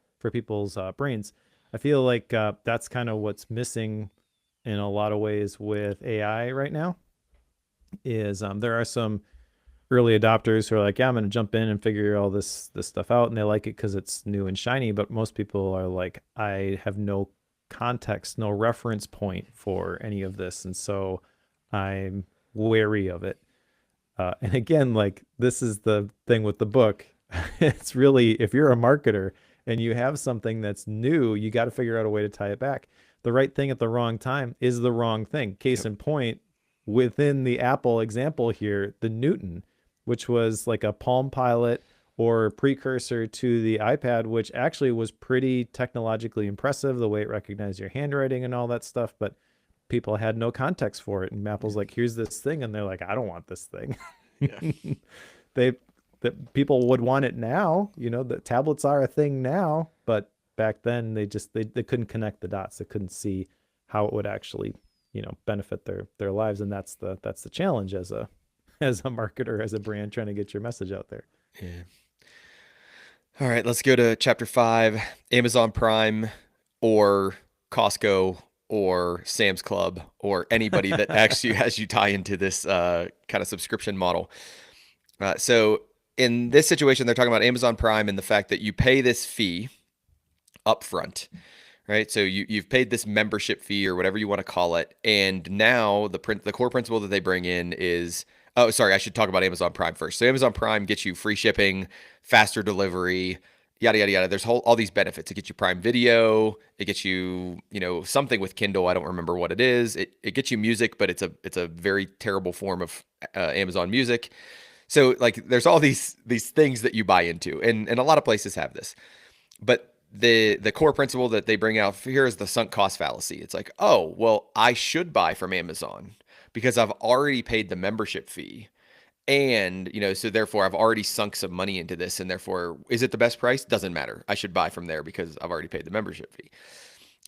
brains. I feel like that's kind of what's missing in a lot of ways with AI right now. Is there are some early adopters who are like, yeah, I'm going to jump in and figure all this stuff out, and they like it because it's new and shiny. But most people are like, I have no context, no reference point for any of this, and so I'm wary of it. And again, like this is the thing with the book. It's really, if you're a marketer and you have something that's new, you got to figure out a way to tie it back. The right thing at the wrong time is the wrong thing. Case Yep. in point, within the Apple example here, the Newton, which was like a Palm Pilot or precursor to the iPad, which actually was pretty technologically impressive, the way it recognized your handwriting and all that stuff. But people had no context for it. And Apple's like, here's this thing. And they're like, I don't want this thing. Yeah. they that people would want it now. The tablets are a thing now, but back then they couldn't connect the dots. They couldn't see how it would actually, benefit their lives. And that's the challenge as a marketer, as a brand trying to get your message out there. Yeah. All right, let's go to chapter 5, Amazon Prime or Costco or Sam's Club or anybody that actually has you tie into this kind of subscription model. So in this situation, they're talking about Amazon Prime and the fact that you pay this fee upfront, right? So you've paid this membership fee or whatever you want to call it, and now the core principle that they bring in is, oh, sorry, I should talk about Amazon Prime first. So Amazon Prime gets you free shipping, faster delivery, yada yada yada. There's all these benefits. It gets you Prime Video. It gets you something with Kindle. I don't remember what it is. It gets you music, but it's a very terrible form of Amazon Music. So like there's all these things that you buy into, and a lot of places have this. But the core principle that they bring out here is the sunk cost fallacy. It's like, oh, well, I should buy from Amazon because I've already paid the membership fee. And, so therefore I've already sunk some money into this. And therefore, is it the best price? Doesn't matter. I should buy from there because I've already paid the membership fee.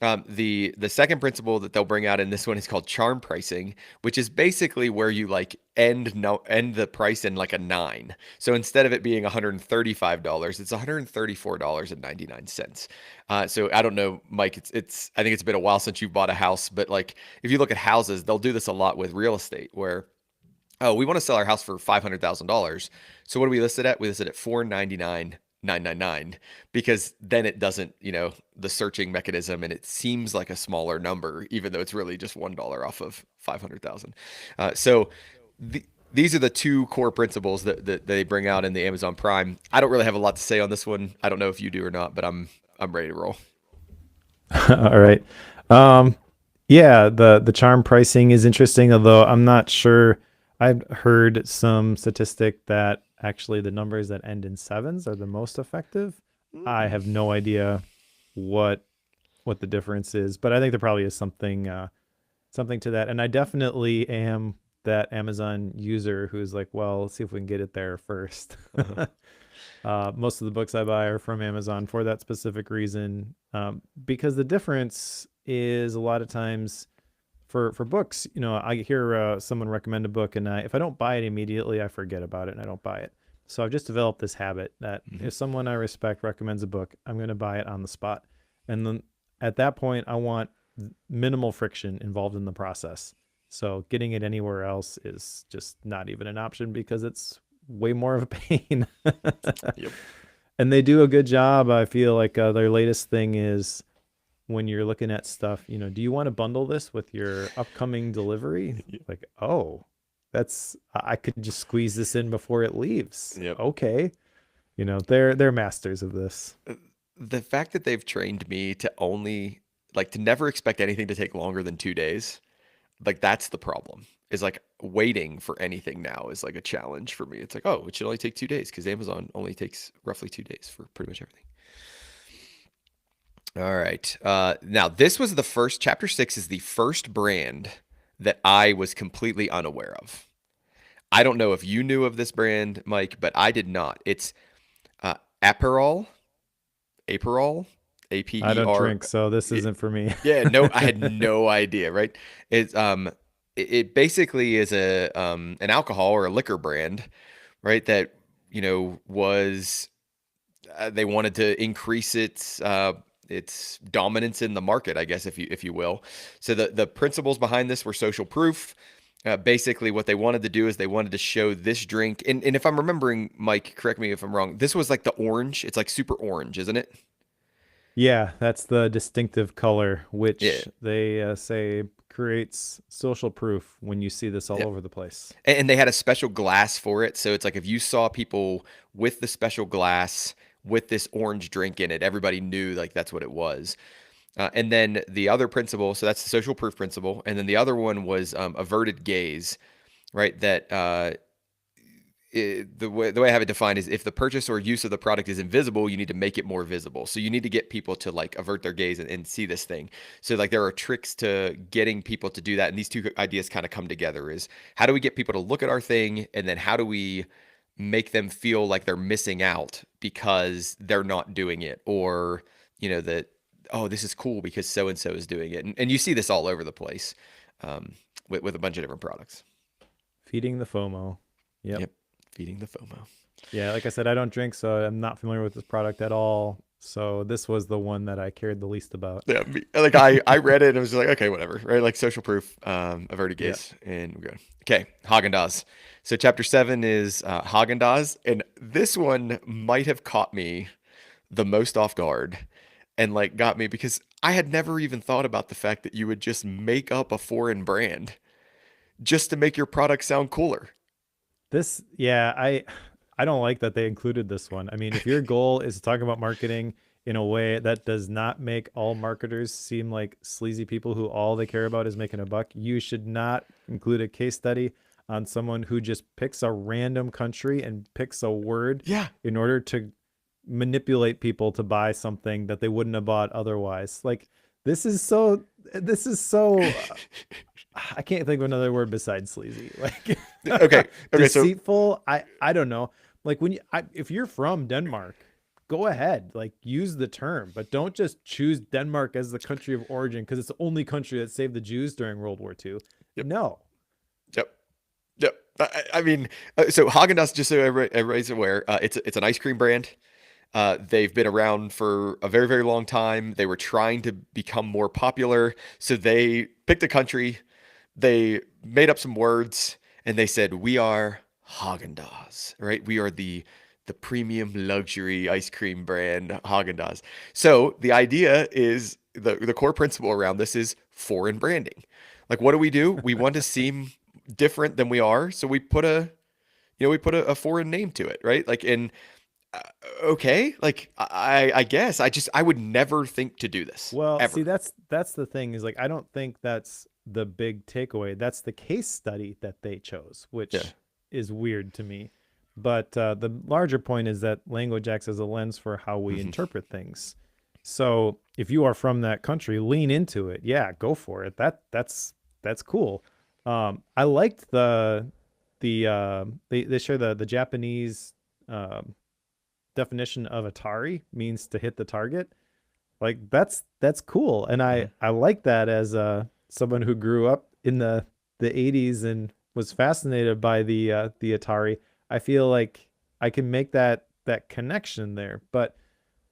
The second principle that they'll bring out in this one is called charm pricing, which is basically where you like end the price in like a 9. So instead of it being $135, it's $134.99. So I don't know, Mike. It's I think it's been a while since you've bought a house, but like if you look at houses, they'll do this a lot with real estate where, oh, we want to sell our house for $500,000. So what do we list it at? We listed at 499,999 because then it doesn't, the searching mechanism, and it seems like a smaller number, even though it's really just $1 off of 500,000. So these are the two core principles that they bring out in the Amazon Prime. I don't really have a lot to say on this one. I don't know if you do or not, but I'm ready to roll. All right. Yeah, the charm pricing is interesting, although I'm not sure. I've heard some statistic that actually the numbers that end in sevens are the most effective. I Mm. have no idea what what the difference is, but I think there probably is something to that. And I definitely am that Amazon user who's like, well, let's see if we can get it there first. Uh-huh. Most of the books I buy are from Amazon for that specific reason, because the difference is a lot of times for books. You know, I hear someone recommend a book, and if I don't buy it immediately, I forget about it and I don't buy it. So I've just developed this habit that Mhm. if someone I respect recommends a book, I'm going to buy it on the spot, and then at that point, I want minimal friction involved in the process. So getting it anywhere else is just not even an option because it's way more of a pain. Yep. And they do a good job. I feel like their latest thing is when you're looking at stuff, you know, do you want to bundle this with your upcoming delivery? Like, oh, that's I could just squeeze this in before it leaves. Yep. Okay. You know, they're masters of this. Uh, The fact that they've trained me to only like to never expect anything to take longer than 2 days, like that's the problem. Is like waiting for anything now is like a challenge for me. It's like, oh, it should only take 2 days because Amazon only takes roughly 2 days for pretty much everything. All right. Now this was the first. Chapter 6 is the first brand that I was completely unaware of. I don't know if you knew of this brand, Mike, but I did not. It's Aperol, Aperol, A P I E don't R. drink, so this isn't for me. Yeah, no, I had no idea, right? It's it basically is a an alcohol or a liquor brand, right? That was they wanted to increase its dominance in the market, I guess, if you will. So the principles behind this were social proof. Basically, what they wanted to do is they wanted to show this drink, and if I'm remembering, Mike, correct me if I'm wrong. This was like the orange. It's like super orange, isn't it? Yeah, that's the distinctive color, Yeah. which they say creates social proof when you see this all Yeah. over the place. And they had a special glass for it. So it's like if you saw people with the special glass with this orange drink in it, everybody knew like that's what it was. And then the other principle, so that's the social proof principle. And then the other one was averted gaze, right? That the way I have it defined is if the purchase or use of the product is invisible, you need to make it more visible. So you need to get people to like avert their gaze and see this thing. So like there are tricks to getting people to do that, and these two ideas kind of come together: is how do we get people to look at our thing, and then how do we make them feel like they're missing out because they're not doing it, or that, oh, this is cool because so and so is doing it, and you see this all over the place, with a bunch of different products. Feeding the FOMO. Yep. Yep, feeding the FOMO. Yeah, like I said, I don't drink, so I'm not familiar with this product at all. So this was the one that I cared the least about. Yeah, like I read it and it was just like, okay, whatever, right? Like social proof, averted Yeah. gaze, and we're good. Okay, Haagen-Dazs. So chapter 7 is Haagen-Dazs, and this one might have caught me the most off guard, and like got me because I had never even thought about the fact that you would just make up a foreign brand just to make your product sound cooler. This, yeah, I don't like that they included this one. I mean, if your goal is to talk about marketing in a way that does not make all marketers seem like sleazy people who all they care about is making a buck, you should not include a case study on someone who just picks a random country and picks a word Yeah, in order to manipulate people to buy something that they wouldn't have bought otherwise. Like this is so I can't think of another word besides sleazy. Like okay, okay, so deceitful. I don't know. Like if you're from Denmark, go ahead, like use the term, but don't just choose Denmark as the country of origin because it's the only country that saved the Jews during World War II. yep, No. yep. Yep. I mean, so Haagen-Dazs, just so everybody's aware, it's an ice cream brand. They've been around for a very, very long time. They were trying to become more popular, so they picked a country. They made up some words, and they said, "We are Haagen-Dazs, right? We are the premium luxury ice cream brand Haagen-Dazs." So the idea is the core principle around this is foreign branding. Like, what do? We want to seem different than we are, so we put a foreign name to it, right? Like in Okay, like I guess I would never think to do this Well, see, ever. that's the thing is like I don't think that's the big takeaway. That's the case study that they chose, Yeah. which is weird to me. But the larger point is that language acts as a lens for how we Hmm. interpret things. So if you are from that country, lean into it. Yeah, go for it. That's cool. I liked they share the Japanese um, definition of Atari means to hit the target. Like that's cool, and Hmm. I like that as someone who grew up in the 80s and was fascinated by the Atari. I feel like I can make that connection there. But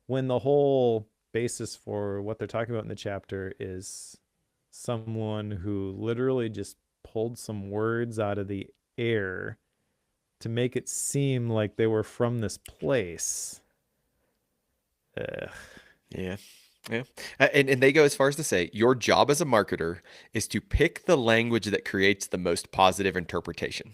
when the whole basis for what they're talking about in the chapter is someone who literally just pulled some words out of the air to make it seem like they were from this place. Ugh. Yeah. Yeah. And they go as far as to say, your job as a marketer is to pick the language that creates the most positive interpretation.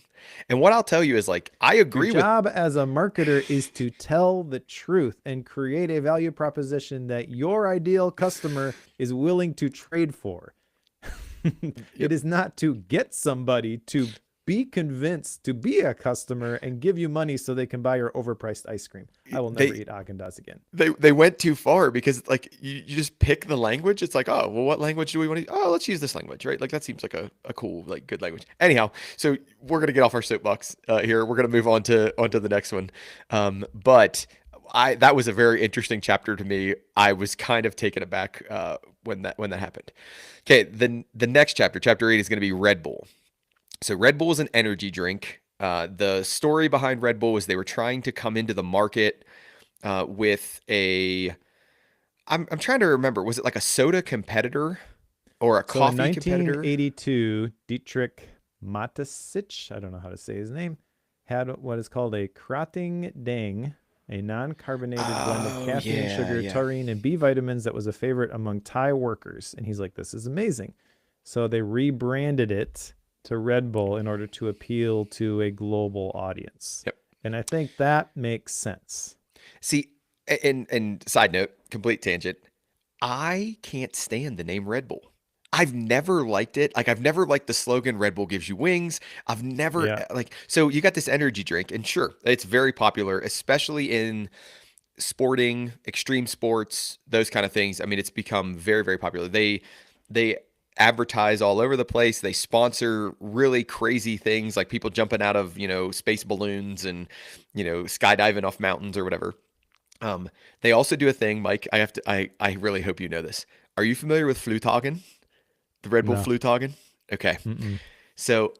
And what I'll tell you is like, I Your agree with, job as a marketer is to tell the truth and create a value proposition that your ideal customer is willing to trade for. It yep. is not to get somebody to be convinced to be a customer and give you money so they can buy your overpriced ice cream. I will never They, eat Haagen-Dazs again. they went too far because like you just pick the language. It's like, oh, well, what language do we want to? Oh, let's use this language, right? Like that seems like a cool, like good language. Anyhow, so we're gonna get off our soapbox here. We're gonna move on to onto the next one. But I that was a very interesting chapter to me. I was kind of taken aback when that happened. Okay, the next chapter, chapter 8, is gonna be Red Bull. So Red Bull is an energy drink. The story behind Red Bull was they were trying to come into the market with a I'm trying to remember, was it like a soda competitor or a So in coffee competitor? 1982, Dietrich Mateschitz, I don't know how to say his name, had what is called a Krating Dang, a non-carbonated blend of Oh caffeine, yeah, sugar, yeah. taurine, and B vitamins that was a favorite among Thai workers. And he's like, this is amazing. So they rebranded it to Red Bull in order to appeal to a global audience. Yep. And I think that makes sense. See, and side note, complete tangent. I can't stand the name Red Bull. I've never liked it. Like I've never liked the slogan Red Bull gives you wings. I've never Yeah. like so you got this energy drink and sure, it's very popular, especially in sporting, extreme sports, those kind of things. I mean, it's become very, very popular. They advertise all over the place. They sponsor really crazy things like people jumping out of, space balloons and, skydiving off mountains or whatever. They also do a thing, Mike. I really hope you know this. Are you familiar with Flutagen? The Red Bull No. Flutagen? Okay. Mm-mm. So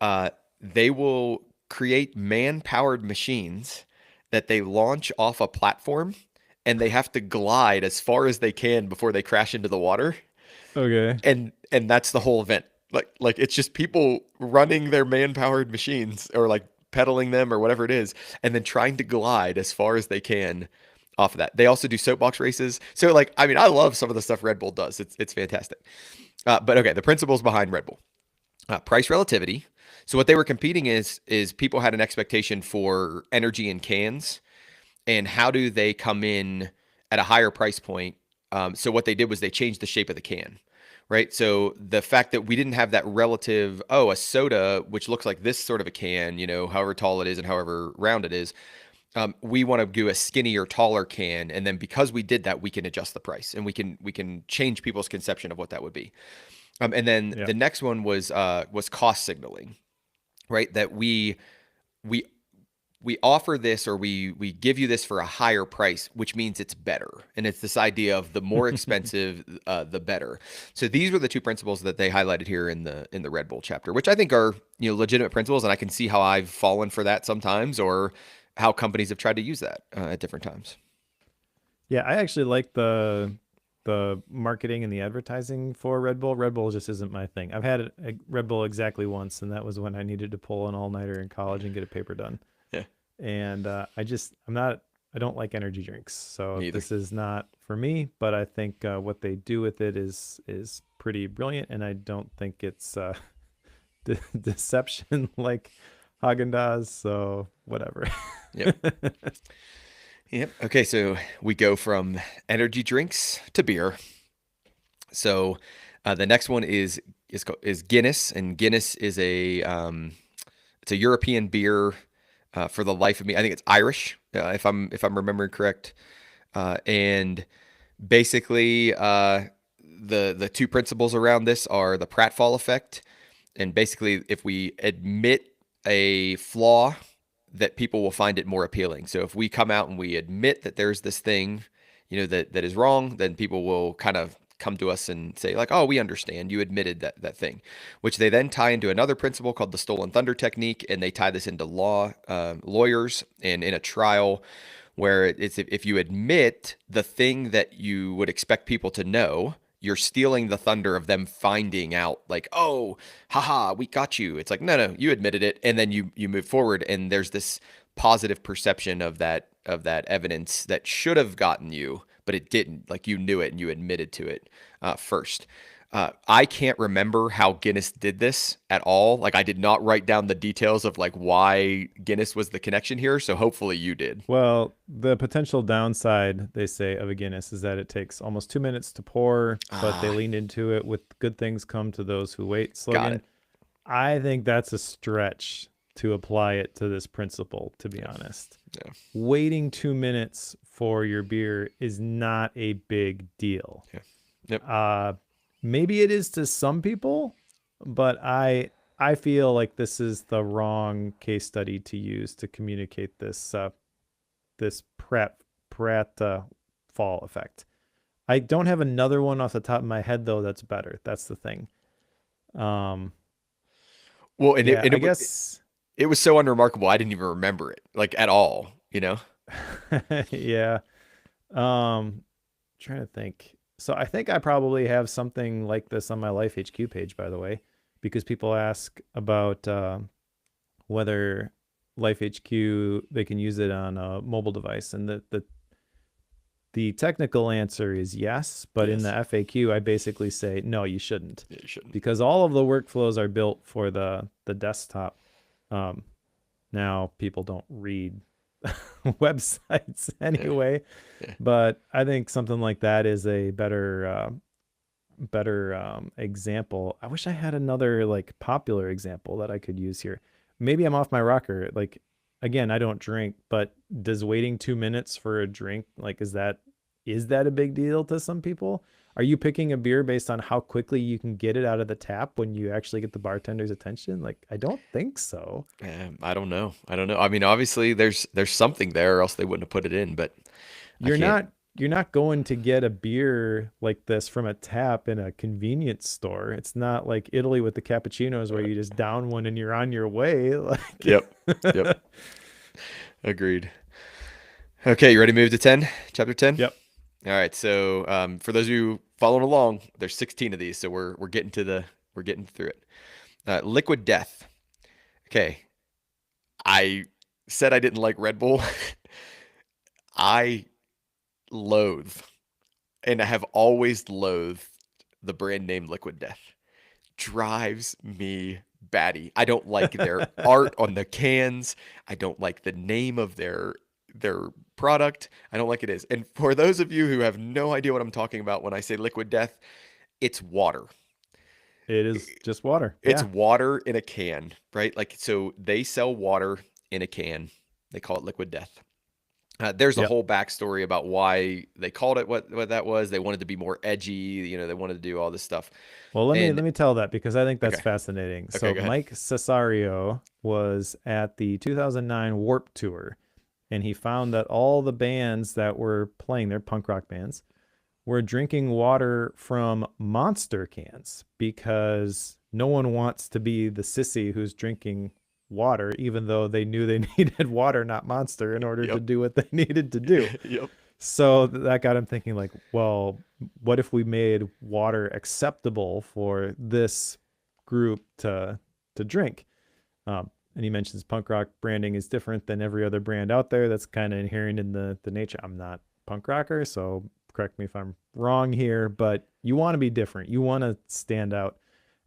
they will create man-powered machines that they launch off a platform, and they have to glide as far as they can before they crash into the water. Okay. And that's the whole event. Like it's just people running their man-powered machines or like pedaling them or whatever it is, and then trying to glide as far as they can off of that. They also do soapbox races. So like I mean I love some of the stuff Red Bull does. It's fantastic. But okay, the principles behind Red Bull. Price relativity. So what they were competing is people had an expectation for energy in cans, and how do they come in at a higher price point? So what they did was they changed the shape of the can, right? So the fact that we didn't have that relative, oh, a soda which looks like this sort of a can, however tall it is and however round it is, we want to do a skinnier, taller can, and then because we did that, we can adjust the price and we can change people's conception of what that would be. And then Yeah. the next one was cost signaling, right? That we we offer this or we give you this for a higher price, which means it's better. And it's this idea of the more expensive, the better. So these were the two principles that they highlighted here in the Red Bull chapter, which I think are legitimate principles, and I can see how I've fallen for that sometimes, or how companies have tried to use that at different times. Yeah, I actually like the marketing and the advertising for Red Bull. Red Bull just isn't my thing. I've had a Red Bull exactly once, and that was when I needed to pull an all-nighter in college and get a paper done. Yeah, And I don't like energy drinks, so me either. this is not for me. But I think what they do with it is pretty brilliant, and I don't think it's deception like Haagen Dazs. So whatever. Yep. Yep. Okay, so we go from energy drinks to beer. So the next one is Guinness, and Guinness is a it's a European beer. For the life of me, I think it's Irish, if I'm remembering correct. And basically, the two principles around this are the pratfall effect, and basically, if we admit a flaw, that people will find it more appealing. So if we come out and we admit that there's this thing, that is wrong, then people will kind of come to us and say like, "Oh, we understand. You admitted that thing," which they then tie into another principle called the stolen thunder technique, and they tie this into lawyers, and in a trial where it's if you admit the thing that you would expect people to know, you're stealing the thunder of them finding out like, oh, haha, we got you. It's like, no, you admitted it, and then you move forward, and there's this positive perception of that evidence that should have gotten you, but it didn't. Like you knew it and you admitted to it first. I can't remember how Guinness did this at all. Like I did not write down the details of like why Guinness was the connection here. So hopefully you did. Well, the potential downside, they say, of a Guinness is that it takes almost 2 minutes to pour, but they Ah, leaned into it with good things come to those who wait got slogan. it. I think that's a stretch to apply it to this principle, to be Yeah, honest. yeah, Waiting 2 minutes for your beer is not a big deal. yeah. Yep. Uh, Maybe it is to some people, but I feel like this is the wrong case study to use to communicate this Pratt fall effect. I don't have another one off the top of my head though that's better. That's the thing. Um, Well, and it yeah, and I it was guess it was so unremarkable. I didn't even remember it like at all. You know. yeah. Trying to think. So I think I probably have something like this on my Life HQ page, by the way, because people ask about whether Life HQ they can use it on a mobile device, and the technical answer is yes, but in the Yes. FAQ I basically say no, you shouldn't, Yeah, you shouldn't. because all of the workflows are built for the desktop. Um, Now people don't read websites Yeah. anyway, Yeah. but I think something like that is a better example. I wish I had another like popular example that I could use here. Maybe I'm off my rocker. Like again, I don't drink, but does waiting 2 minutes for a drink, like is that a big deal to some people? Are you picking a beer based on how quickly you can get it out of the tap when you actually get the bartender's attention? Like I don't think so. I don't know. I don't know. I mean, obviously there's something there, or else they wouldn't have put it in. But I You're can't. not you're not going to get a beer like this from a tap in a convenience store. It's not like Italy with the cappuccinos where Uh, you just down one and you're on your way. yep. Yep. Like Agreed. Okay, you ready to move to 10? Chapter 10? Yep. All right. So, for those of you following along, there's 16 of these, so we're getting through it. Liquid Death. Okay. I said I didn't like Red Bull. I loathe, and I have always loathed the brand name Liquid Death. Drives me batty. I don't like their art on the cans. I don't like the name of their product. I don't like it is. And for those of you who have no idea what I'm talking about when I say Liquid Death, it's water. it is just water. It's Yeah. water in a can, right? Like so they sell water in a can. They call it Liquid Death. There's a Yep. whole backstory about why they called it what that was. They wanted to be more edgy, they wanted to do all this stuff. Well, let me And let me tell that because I think that's okay, fascinating. okay, So go ahead. Mike Cesario was at the 2009 Warp Tour, and he found that all the bands that were playing, their punk rock bands, were drinking water from monster cans because no one wants to be the sissy who's drinking water, even though they knew they needed water, not monster, in order to Yep, do what they needed to do. yep, So that got him thinking, like, well, what if we made water acceptable for this group to drink? And he mentions punk rock branding is different than every other brand out there. That's kind of inherent in the nature. I'm not punk rocker, so correct me if I'm wrong here, but you want to be different. You want to stand out.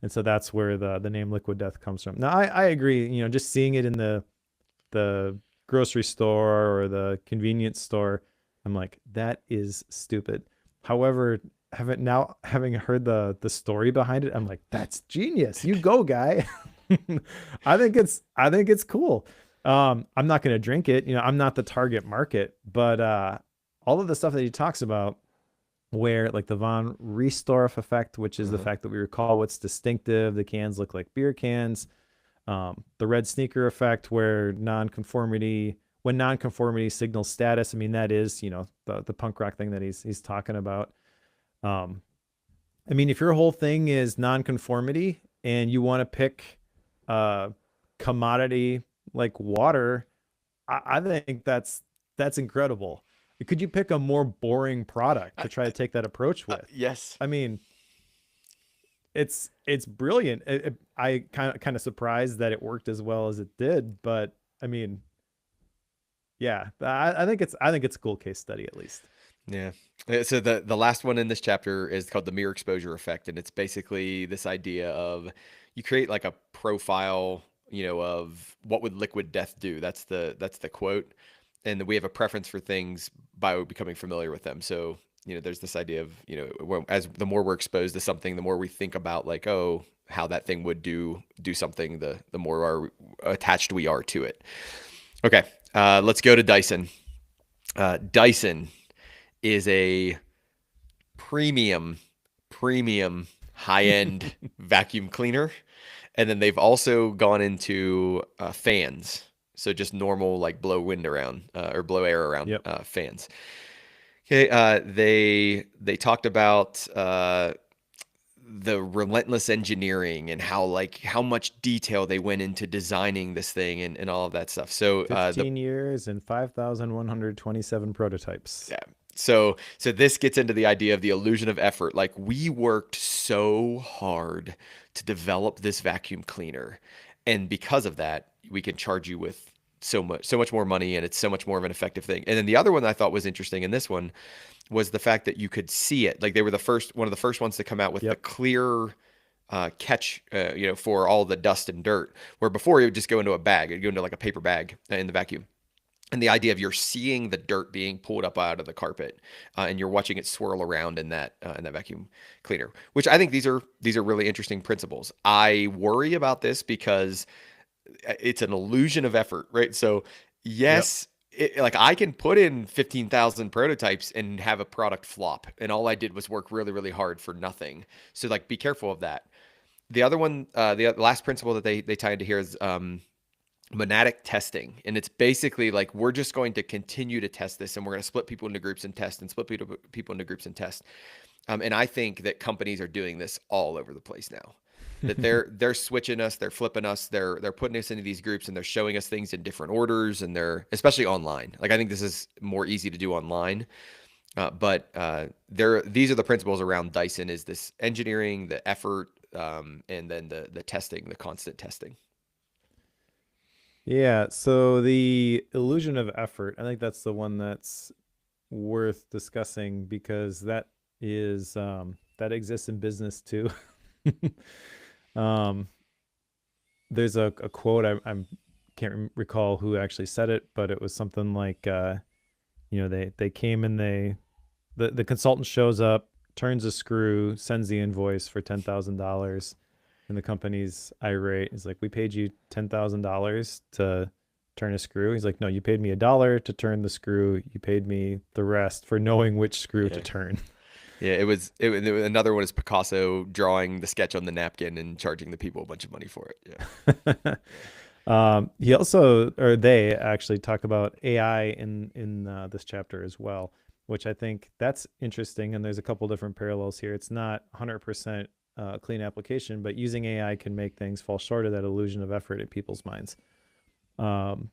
And so that's where the name Liquid Death comes from. Now I agree, just seeing it in the grocery store or the convenience store. I'm like, that is stupid. However, having heard the story behind it, I'm like, that's genius. You go, guy. I think it's cool. I'm not going to drink it. I'm not the target market, but all of the stuff that he talks about, where like the von Riestorff effect, which is the Uh-huh. fact that we recall what's distinctive, the cans look like beer cans. The red sneaker effect, where when nonconformity signals status. I mean, that is, the punk rock thing that he's talking about. Um, I mean, if your whole thing is nonconformity and you want to pick a commodity like water, I think that's incredible. Could you pick a more boring product I, to try to take that approach with? yes. I mean, it's brilliant. I kind of surprised that it worked as well as it did, but I mean, yeah, I think it's a cool case study at least. Yeah. So the last one in this chapter is called the mere exposure effect, and it's basically this idea of you create like a profile, of what would liquid death do. That's the quote, and we have a preference for things by becoming familiar with them. So there's this idea of as the more we're exposed to something, the more we think about like, oh, how that thing would do something, the more attached we are to it. Okay, let's go to Dyson. Dyson is a premium, premium high end vacuum cleaner. And then they've also gone into fans. So just normal, like blow wind around or blow air around Yep. fans. Okay. They talked about the relentless engineering and how much detail they went into designing this thing and all of that stuff. So the 15 years and 5,127 prototypes. yeah. So this gets into the idea of the illusion of effort. Like we worked so hard to develop this vacuum cleaner, and because of that, we can charge you with so much more money, and it's so much more of an effective thing. And then the other one that I thought was interesting in this one was the fact that you could see it. Like they were one of the first ones to come out with the Yep. clear catch, for all the dust and dirt. Where before it would just go into a bag, it'd go into like a paper bag in the vacuum, and the idea of you're seeing the dirt being pulled up out of the carpet, and you're watching it swirl around in that vacuum cleaner, which I think these are really interesting principles. I worry about this because it's an illusion of effort, right? So Yep. yes, like I can put in 15,000 prototypes and have a product flop, and all I did was work really really hard for nothing. So like be careful of that. The other one, the last principle that they tie into here is monadic testing, and it's basically like we're just going to continue to test this, and we're going to split people into groups and test, and split people into groups and test. And I think that companies are doing this all over the place now, that they're switching us, they're flipping us, they're putting us into these groups, and they're showing us things in different orders, and they're especially online. Like I think this is more easy to do online, but these are the principles around Dyson: is this engineering, the effort, and then the testing, the constant testing. Yeah, so the illusion of effort, I think that's the one that's worth discussing because that exists in business too. um there's a quote, I can't recall who actually said it, but it was something like they came and the consultant shows up, turns a screw, sends the invoice for $10,000, and the company's irate. He's like, "We paid you $10,000 to turn a screw." He's like, "No, you paid me $1 to turn the screw. You paid me the rest for knowing which screw to Yeah. turn." Yeah, it was another one is Picasso drawing the sketch on the napkin and charging the people a bunch of money for it. Yeah. He also, or they actually talk about AI in this chapter as well, which I think that's interesting. And there's a couple different parallels here. It's not 100% clean application, but using AI can make things fall short of that illusion of effort in people's minds. Um,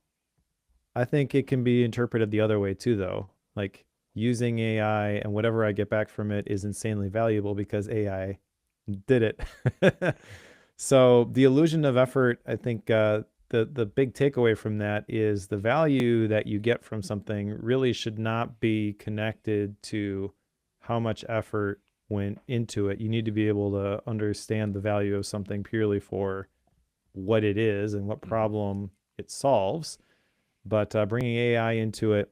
I think it can be interpreted the other way too, though. Like using AI and whatever I get back from it is insanely valuable because AI did it. So the illusion of effort, I think the big takeaway from that is the value that you get from something really should not be connected to how much effort went into it. You need to be able to understand the value of something purely for what it is and what Mhm. problem it solves. But bringing AI into it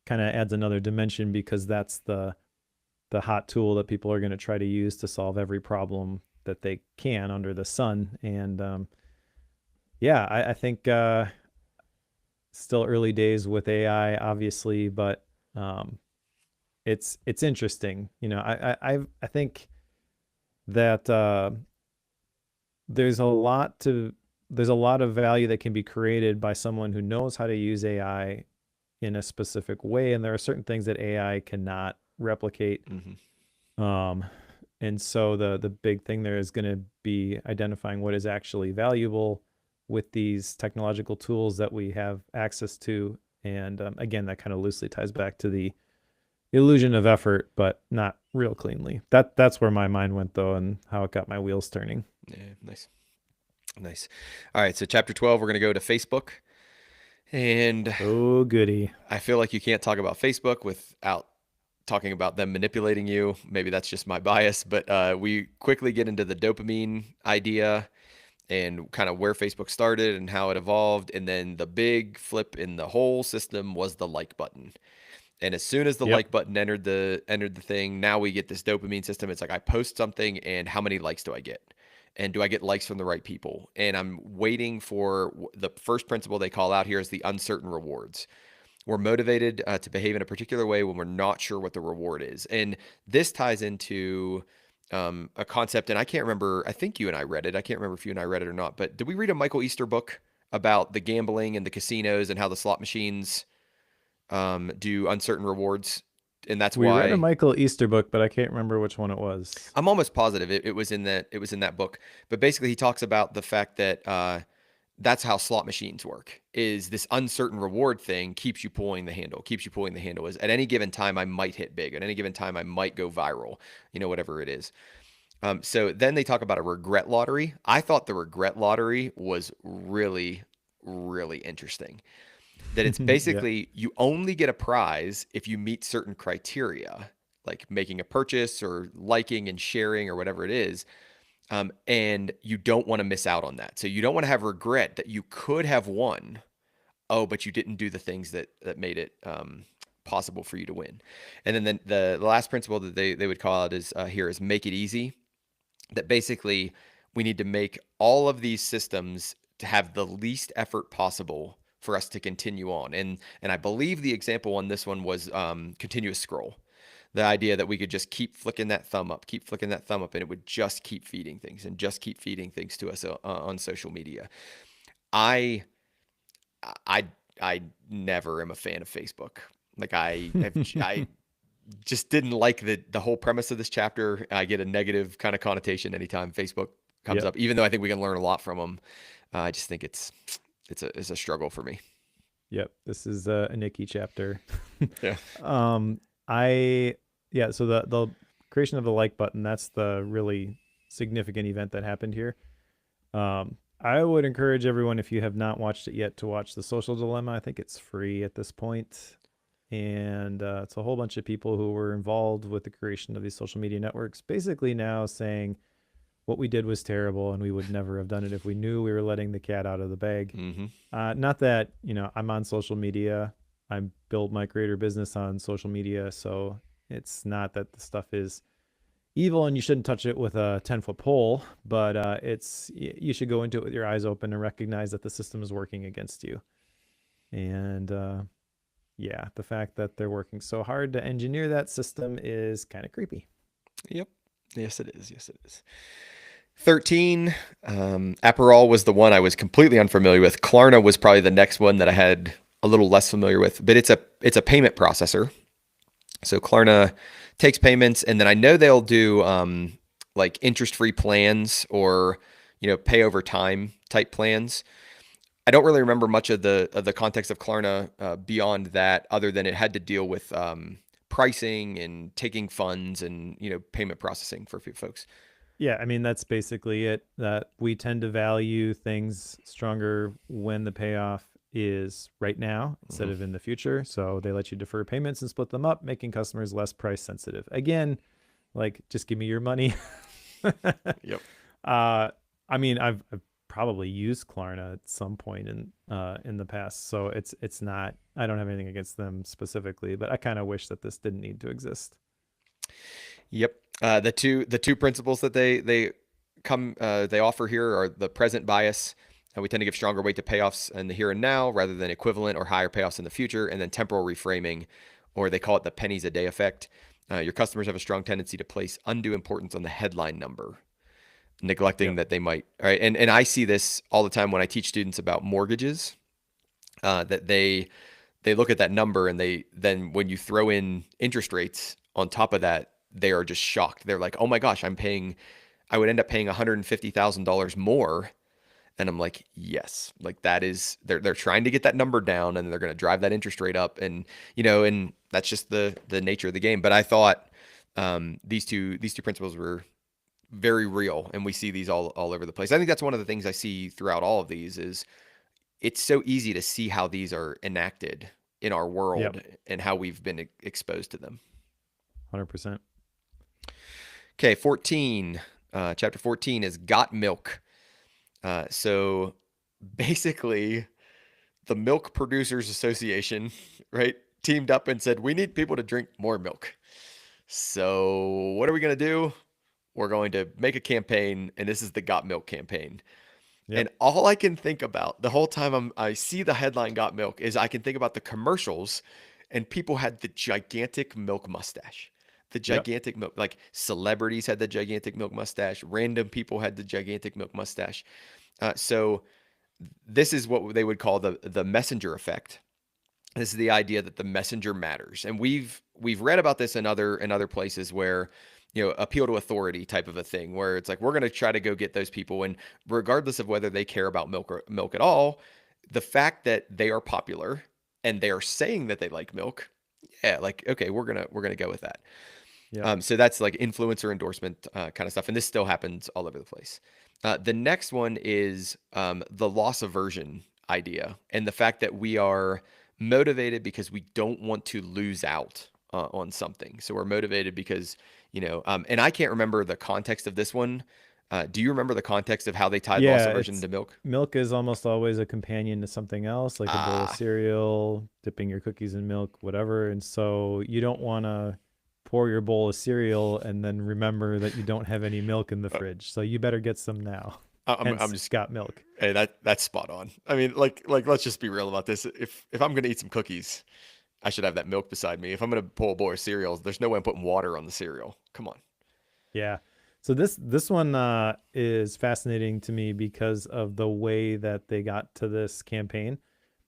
kind of adds another dimension because that's the hot tool that people are going to try to use to solve every problem that they can under the sun. And yeah, I think still early days with AI, obviously, but um, it's interesting. You know, I think that there's a lot to there's a lot of value that can be created by someone who knows how to use AI in a specific way, and there are certain things that AI cannot replicate. Hmm. Um, and so the big thing there is going to be identifying what is actually valuable with these technological tools that we have access to. And again, that kind of loosely ties back to the illusion of effort, but not real cleanly. That's where my mind went though, and how it got my wheels turning. Yeah, nice. Nice. All right, so chapter 12, we're going to go to Facebook. And Oh, goody. I feel like you can't talk about Facebook without talking about them manipulating you. Maybe that's just my bias, but we quickly get into the dopamine idea and kind of where Facebook started and how it evolved. And then the big flip in the whole system was the like button. And as soon as the Yep. like button entered the thing, now we get this dopamine system. It's like I post something and how many likes do I get? And do I get likes from the right people? And I'm waiting for the first principle they call out here is the uncertain rewards. We're motivated to behave in a particular way when we're not sure what the reward is. And this ties into a concept, and I can't remember, I think you and I read it. I can't remember if you and I read it or not, but did we read a Michael Easter book about the gambling and the casinos and how the slot machines do uncertain rewards? And that's We read a why Michael Easter book, but I can't remember which one it was. I'm almost positive it was in that book. But basically, he talks about the fact that that's how slot machines work. Is this uncertain reward thing keeps you pulling the handle, keeps you pulling the handle. Is at any given time I might hit big, at any given time I might go viral, whatever it is. So then they talk about a regret lottery. I thought the regret lottery was really, really interesting. That it's Yeah. basically you only get a prize if you meet certain criteria, like making a purchase or liking and sharing or whatever it is. And you don't want to miss out on that. So you don't want to have regret that you could have won. Oh, but you didn't do the things that made it possible for you to win. And then the last principle that they would call it is here is make it easy. That basically we need to make all of these systems to have the least effort possible for us to continue on. And I believe the example on this one was continuous scroll. The idea that we could just keep flicking that thumb up, keep flicking that thumb up, and it would just keep feeding things and just keep feeding things to us on social media. I, I, I never am a fan of Facebook. Like I just didn't like the whole premise of this chapter. I get a negative kind of connotation anytime Facebook comes Yep. up, even though I think we can learn a lot from them. I just think it's a struggle for me. Yep. This is a Nikki chapter. Yeah. um, I yeah. So the creation of the like button, that's the really significant event that happened here. I would encourage everyone, if you have not watched it yet, to watch The Social Dilemma. I think it's free at this point. And it's a whole bunch of people who were involved with the creation of these social media networks, basically now saying what we did was terrible and we would never have done it if we knew we were letting the cat out of the bag. Mm-hmm. Not that, I'm on social media. I build my creator business on social media. So it's not that the stuff is evil and you shouldn't touch it with a 10-foot pole, but you should go into it with your eyes open and recognize that the system is working against you. And yeah, the fact that they're working so hard to engineer that system is kind of creepy. Yep. Yes, it is. Yes, it is. 13. Aperol was the one I was completely unfamiliar with. Klarna was probably the next one that I had a little less familiar with, but it's a payment processor. So Klarna takes payments, and then I know they'll do like interest-free plans or pay over time type plans. I don't really remember much of the context of Klarna beyond that, other than it had to deal with pricing and taking funds and payment processing for a few folks. Yeah, I mean that's basically it. That we tend to value things stronger when the payoff is right now instead Mm-hmm. of in the future. So they let you defer payments and split them up, making customers less price sensitive. Again, like just give me your money. Yep. I mean, I've probably used Klarna at some point in the past. So it's not. I don't have anything against them specifically, but I kind of wish that this didn't need to exist. Yep. The two principles that they offer here are the present bias. We tend to give stronger weight to payoffs in the here and now rather than equivalent or higher payoffs in the future, and then temporal reframing, or they call it the pennies a day effect. Your customers have a strong tendency to place undue importance on the headline number, neglecting Yep. that they might. All right, and I see this all the time when I teach students about mortgages. That they look at that number, and they then when you throw in interest rates on top of that, they are just shocked. They're like, "Oh my gosh, I would end up paying $150,000 more." And I'm like, "Yes, like that is they're trying to get that number down, and they're going to drive that interest rate up, and and that's just the nature of the game." But I thought these two principles were very real, and we see these all over the place. I think that's one of the things I see throughout all of these is it's so easy to see how these are enacted in our Yep. world and how we've been exposed to them. 100%. Okay, 14. Chapter 14 is Got Milk. So basically, the Milk Producers Association, right, teamed up and said, we need people to drink more milk. So what are we going to do? We're going to make a campaign, and this is the Got Milk campaign. And Yep. all I can think about the whole time I see the headline Got Milk is I can think about the commercials, and people had the gigantic milk mustache. The Yep. gigantic milk, like celebrities had the gigantic milk mustache. Random people had the gigantic milk mustache. So this is what they would call the messenger effect. This is the idea that the messenger matters, and we've read about this in other places where appeal to authority type of a thing, where it's like we're going to try to go get those people, and regardless of whether they care about milk at all, the fact that they are popular and they are saying that they like milk, yeah, like okay, we're gonna go with that. Yep. So that's like influencer endorsement kind of stuff, and this still happens all over the place. The next one is the loss aversion idea, and the fact that we are motivated because we don't want to lose out on something. So we're motivated because and I can't remember the context of this one. Do you remember the context of how they tied loss Yeah, aversion it's to milk? milk is almost always a companion to something else, like a bowl of Ah, cereal, dipping your cookies in milk, whatever. And so you don't want to pour your bowl of cereal and then remember that you don't have any milk in the uh, fridge. So you better get some now. I'm Hence, just got milk. hey, that's spot on. I mean, like let's just be real about this. If I'm gonna eat some cookies, I should have that milk beside me. If I'm gonna pull a bowl of cereal, there's no way I'm putting water on the cereal. Come on. Yeah. So this one is fascinating to me because of the way that they got to this campaign.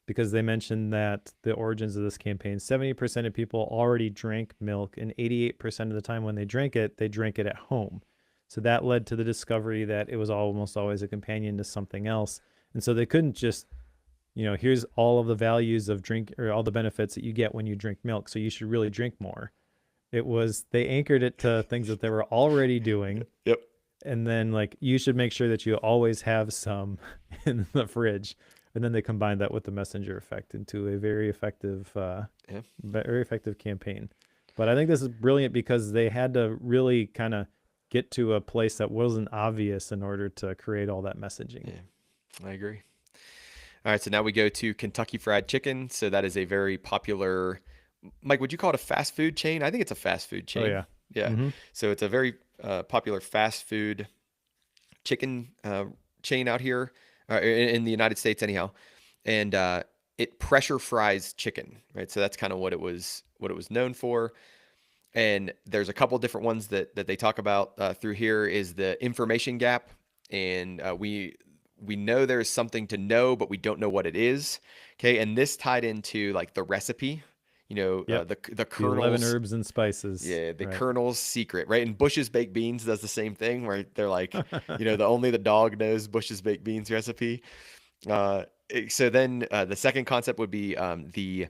Because they mentioned that the origins of this campaign, 70% of people already drank milk, and 88% of the time when they drank it at home. So that led to the discovery that it was almost always a companion to something else. And so they couldn't just, here's all of the values of drink or all the benefits that you get when you drink milk. So you should really drink more. It was, they anchored it to things that they were already doing. Yep. And then, like, you should make sure that you always have some in the fridge. And then they combined that with the messenger effect into a Yeah. very effective campaign. But I think this is brilliant because they had to really kind of get to a place that wasn't obvious in order to create all that messaging. Yeah. I agree. All right, so now we go to Kentucky Fried Chicken. So that is a very popular, Mike, would you call it a fast food chain? I think it's a fast food Oh chain. yeah. Yeah. Mm-hmm. So it's a very popular fast food chicken chain out here in the United States, anyhow. And it pressure fries chicken, right? So that's kind of what it was known for. And there's a couple different ones that they talk about through here is the information gap, and we know there's something to know, but we don't know what it is. Okay, and this tied into like the recipe, Yep. the The 11 Colonel's, herbs and spices. yeah, the Right. Colonel's secret, right? And Bush's baked beans does the same thing, where they're like, the dog knows Bush's baked beans recipe. So then the second concept would be the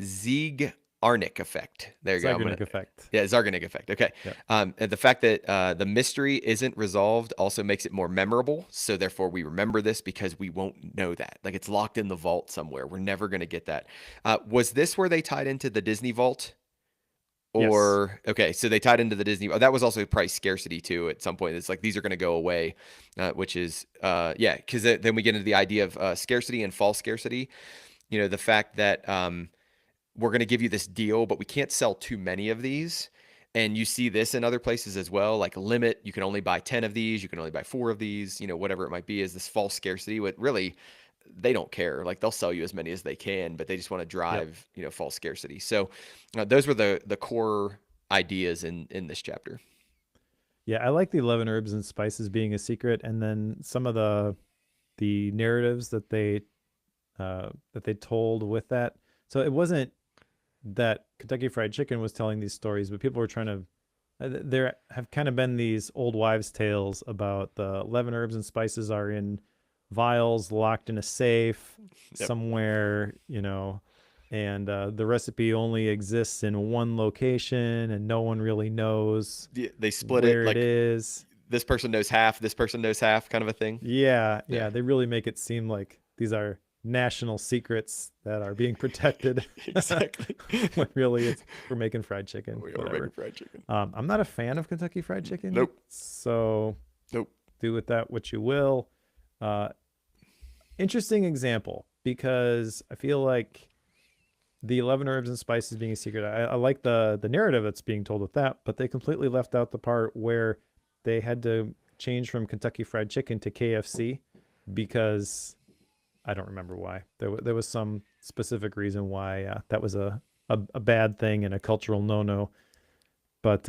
Zeigarnik effect. There you go. Zeigarnik effect. Yeah, Zeigarnik effect. Okay. Yep. And the fact that the mystery isn't resolved also makes it more memorable. So therefore, we remember this because we won't know that. Like it's locked in the vault somewhere. We're never going to get that. Was this where they tied into the Disney vault? Yes. Or okay, so they tied into the Disney. Oh, that was also price scarcity too. At some point, it's like these are going to go away, which is yeah, because then we get into the idea of scarcity and false scarcity. The fact that we're going to give you this deal, but we can't sell too many of these. And you see this in other places as well, like limit. You can only buy 10 of these. You can only buy 4 of these. Whatever it might be, is this false scarcity. What really they don't care. Like they'll sell you as many as they can, but they just want to Yep. drive, false scarcity. So those were the core ideas in this chapter. Yeah, I like the 11 herbs and spices being a secret, and then some of the narratives that they told with that. So it wasn't that Kentucky Fried Chicken was telling these stories, but people were trying to. There have kind of been these old wives' tales about the 11 herbs and spices are in vials locked in a safe Yep. somewhere, and the recipe only exists in one location, and no one really knows They split it where it like is. this person knows half, this person knows half, kind of a thing. Yeah, Yeah. yeah, they really make it seem like these are national secrets that are being protected Exactly. when really we're making fried chicken, We are making whatever. fried chicken. I'm not a fan of Kentucky Fried Chicken, Nope. so Nope. do with that what you will. Uh, Interesting example because I feel like the 11 herbs and spices being a secret. I like the narrative that's being told with that, but they completely left out the part where they had to change from Kentucky Fried Chicken to KFC because I don't remember why. There was some specific reason why that was a bad thing and a cultural no no. But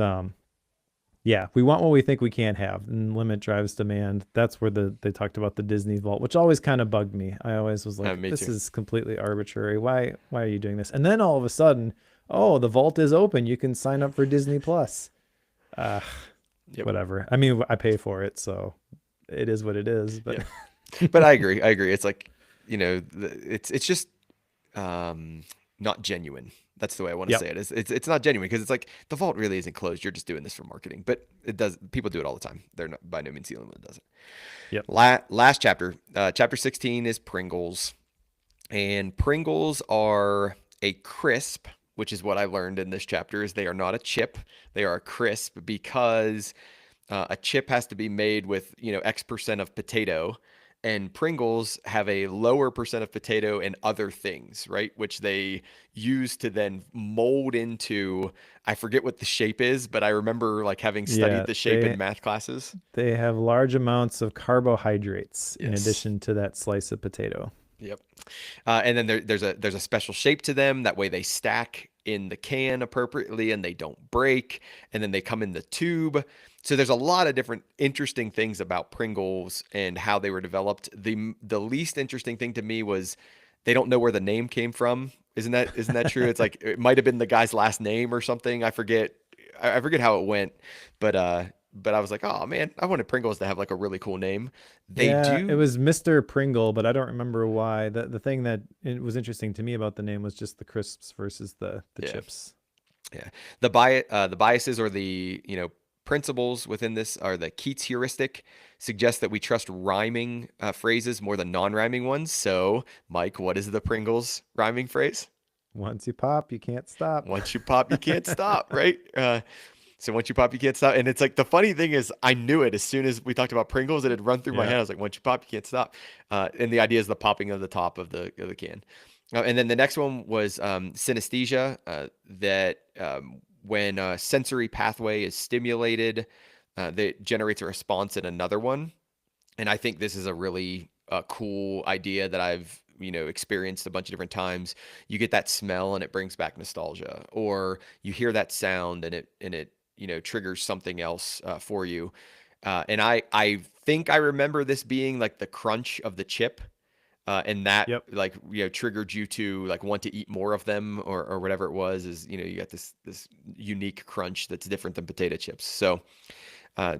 yeah, we want what we think we can't have, and limit drives demand. That's where they talked about the Disney vault, which always kind of bugged me. I always was like, Me this too. is completely arbitrary. Why are you doing this? And then all of a sudden, oh, the vault is open. You can sign up for Disney Plus. Uh, Yep. Whatever. I mean, I pay for it, so it is what it is. But Yeah. But I agree. I agree. It's like, it's just not genuine. That's the way I want to yep, say it. It's not genuine because it's like the vault really isn't closed. You're just doing this for marketing. But it does. People do it all the time. They're not by no means the only one that does it. yep. Last chapter, chapter 16 is Pringles, and Pringles are a crisp, which is what I learned in this chapter. Is they are not a chip. They are a crisp because a chip has to be made with X% of potato, and Pringles have a lower percent of potato and other things, right? Which they use to then mold into. I forget what the shape is, but I remember like having studied Yeah, the shape in they math classes. they have large amounts of carbohydrates in Yes. addition to that slice of potato. Yep. And then there's a special shape to them. That way they stack in the can appropriately and they don't break. And then they come in the tube. So there's a lot of different interesting things about Pringles and how they were developed. The least interesting thing to me was they don't know where the name came from. Isn't that true? It's like it might have been the guy's last name or something. I forget. I forget how it went, but I was like, oh man, I wanted Pringles to have like a really cool name. They Yeah, it do. was Mr. Pringle, but I don't remember why. The thing that it was interesting to me about the name was just the crisps versus the Yeah. chips. Yeah. The biases or the, principles within this are the Keats heuristic suggests that we trust rhyming phrases more than non-rhyming ones. So, Mike, what is the Pringles rhyming phrase? Once you pop, you can't stop. Once you pop, you can't stop, right? So once you pop, you can't stop. And it's like the funny thing is, I knew it as soon as we talked about Pringles. It had run through my Yeah. head. I was like, once you pop, you can't stop. And the idea is the popping of the top of the can. And then the next one was synesthesia, that when a sensory pathway is stimulated, that generates a response in another one. And I think this is a really cool idea that I've experienced a bunch of different times. You get that smell and it brings back nostalgia, or you hear that sound and it triggers something else for you. And I think I remember this being like the crunch of the chip. And that Yep. like triggered you to like want to eat more of them, or whatever it was. Is you got this unique crunch that's different than potato chips. So uh,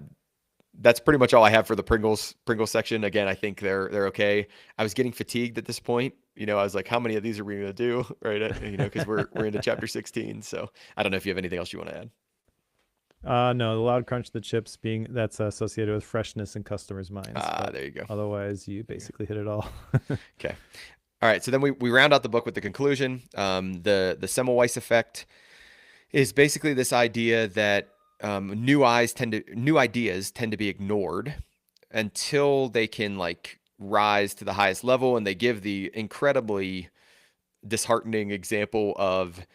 that's pretty much all I have for the Pringles section. Again, I think they're okay. I was getting fatigued at this point. I was like, how many of these are we gonna do? Right? Because we're into chapter 16. So I don't know if you have anything else you want to add. No, the loud crunch of the chips being that's associated with freshness in customers' minds, but There you go. otherwise you There you basically hit it all. go. Okay. All right. So then we round out the book with the conclusion. The Semmelweis effect is basically this idea that new ideas tend to be ignored until they can like rise to the highest level, and they give the incredibly disheartening example of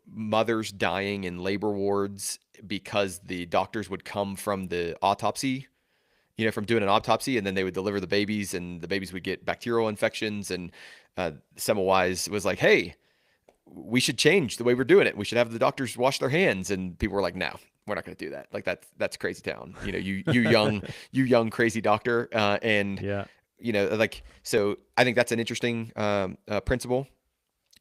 mothers dying in labor wards because the doctors would come from the autopsy, from doing an autopsy, and then they would deliver the babies, and the babies would get bacterial infections. And Semmelweis was like, "Hey, we should change the way we're doing it. We should have the doctors wash their hands." And people were like, "No, we're not going to do that. Like that's crazy town. You young crazy doctor." And Yeah. like so, I think that's an interesting principle.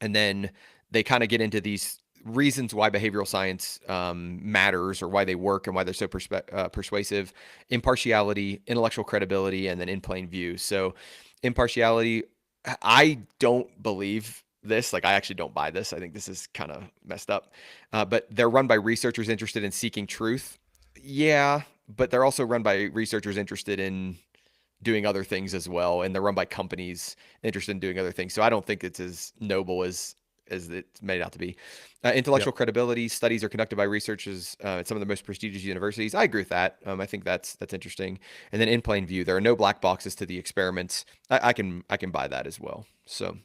And then they kind of get into these reasons why behavioral science matters, or why they work, and why they're so persuasive: impartiality, intellectual credibility, and then in plain view. So impartiality, I don't believe this. Like, I actually don't buy this. I think this is kind of messed up. But they're run by researchers interested in seeking truth. Yeah, but they're also run by researchers interested in doing other things as well, and they're run by companies interested in doing other things. So I don't think it's as noble as it's made out to be. Intellectual Yep. credibility studies are conducted by researchers at some of the most prestigious universities. I agree with that. I think that's interesting. And then in plain view, there are no black boxes to the experiments. I can buy that as well. So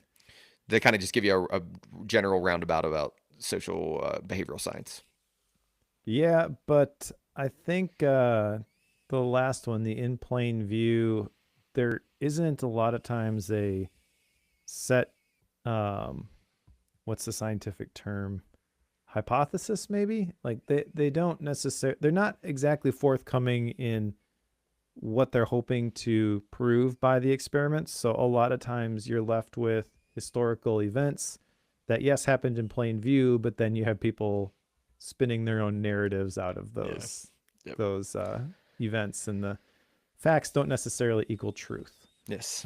they kind of just give you a general roundabout about social behavioral science. Yeah, but I think the last one, the in plain view, there isn't a lot of times a set what's the scientific term? Hypothesis, maybe? Like they don't necessarily, they're not exactly forthcoming in what they're hoping to prove by the experiments. So a lot of times you're left with historical events that, yes, happened in plain view, but then you have people spinning their own narratives out of Yeah. those Yep. those events, and the facts don't necessarily equal truth. Yes.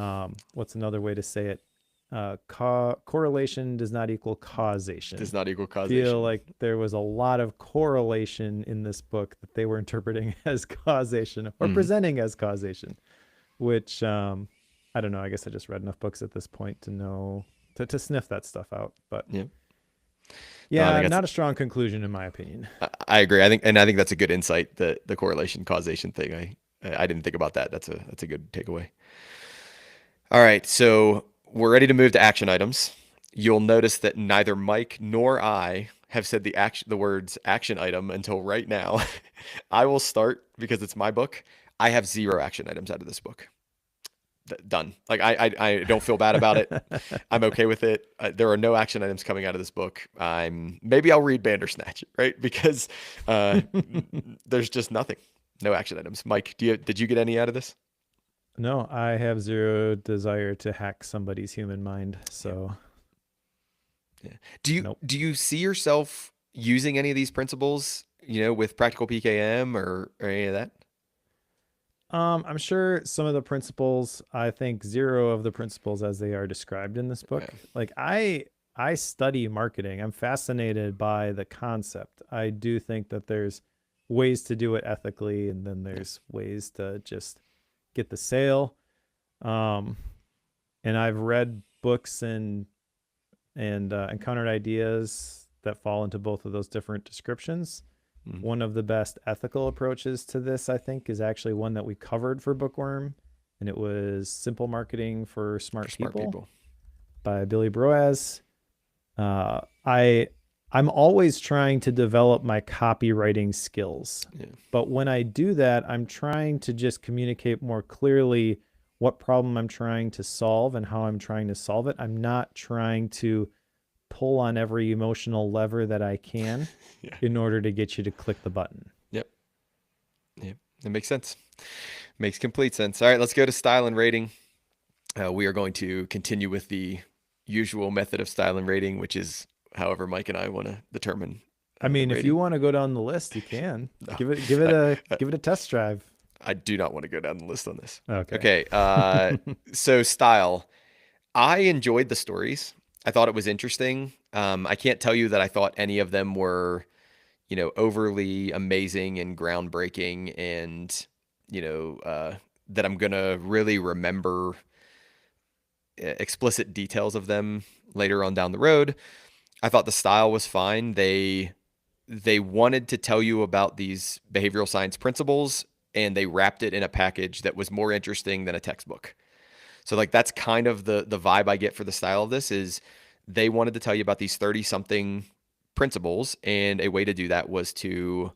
What's another way to say it? Correlation does not equal causation. Does not equal Feel causation. like there was a lot of correlation in this book that they were interpreting as causation, or Mhm. presenting as causation, which I don't know. I guess I just read enough books at this point to know to sniff that stuff out. But Yeah. No, I yeah, think that's not a strong conclusion in my opinion. I agree. I think that's a good insight. The correlation causation thing. I didn't think about that. That's a good takeaway. All right, so we're ready to move to action items. You'll notice that neither Mike nor I have said the words action item until right now. I will start because it's my book. I have zero action items out of this book. Done. Like, I don't feel bad about it. I'm okay with it. There are no action items coming out of this book. Maybe I'll read Bandersnatch, right? Because uh, there's just nothing. No action items. Mike, did you get any out of this? No, I have zero desire to hack somebody's human mind. Yeah. So Yeah. Do you nope. do you see yourself using any of these principles, with practical PKM or any of that? I'm sure some of the principles, I think zero of the principles as they are described in this Okay. book. Like I study marketing. I'm fascinated by the concept. I do think that there's ways to do it ethically, and then Yeah. there's ways to just get the sale. Um and I've read books and encountered ideas that fall into both of those different descriptions. Mm. One of the best ethical approaches to this, I think, is actually one that we covered for Bookworm, and it was Simple Marketing for For Smart smart People people. by Billy Broaz. I I'm always trying to develop my copywriting skills, Yeah. but when I do that, I'm trying to just communicate more clearly what problem I'm trying to solve and how I'm trying to solve it. I'm not trying to pull on every emotional lever that I can Yeah. in order to get you to click the button. Yep. Yep. That makes sense. Makes complete sense. All right, let's go to style and rating. We are going to continue with the usual method of style and rating, which is however Mike and I want to determine I the mean, if you rating. want to go down the list, you can. No, Give it I, a I give it a test drive. I do not want to go down the list on this. Okay. Okay. So style. I enjoyed the stories. I thought it was interesting. I can't tell you that I thought any of them were, overly amazing and groundbreaking, and that I'm gonna really remember explicit details of them later on down the road. I thought the style was fine. They they wanted to tell you about these behavioral science principles, and they wrapped it in a package that was more interesting than a textbook. So like that's kind of the vibe I get for the style of this is they wanted to tell you about these 30 something principles, and a way to do that was to,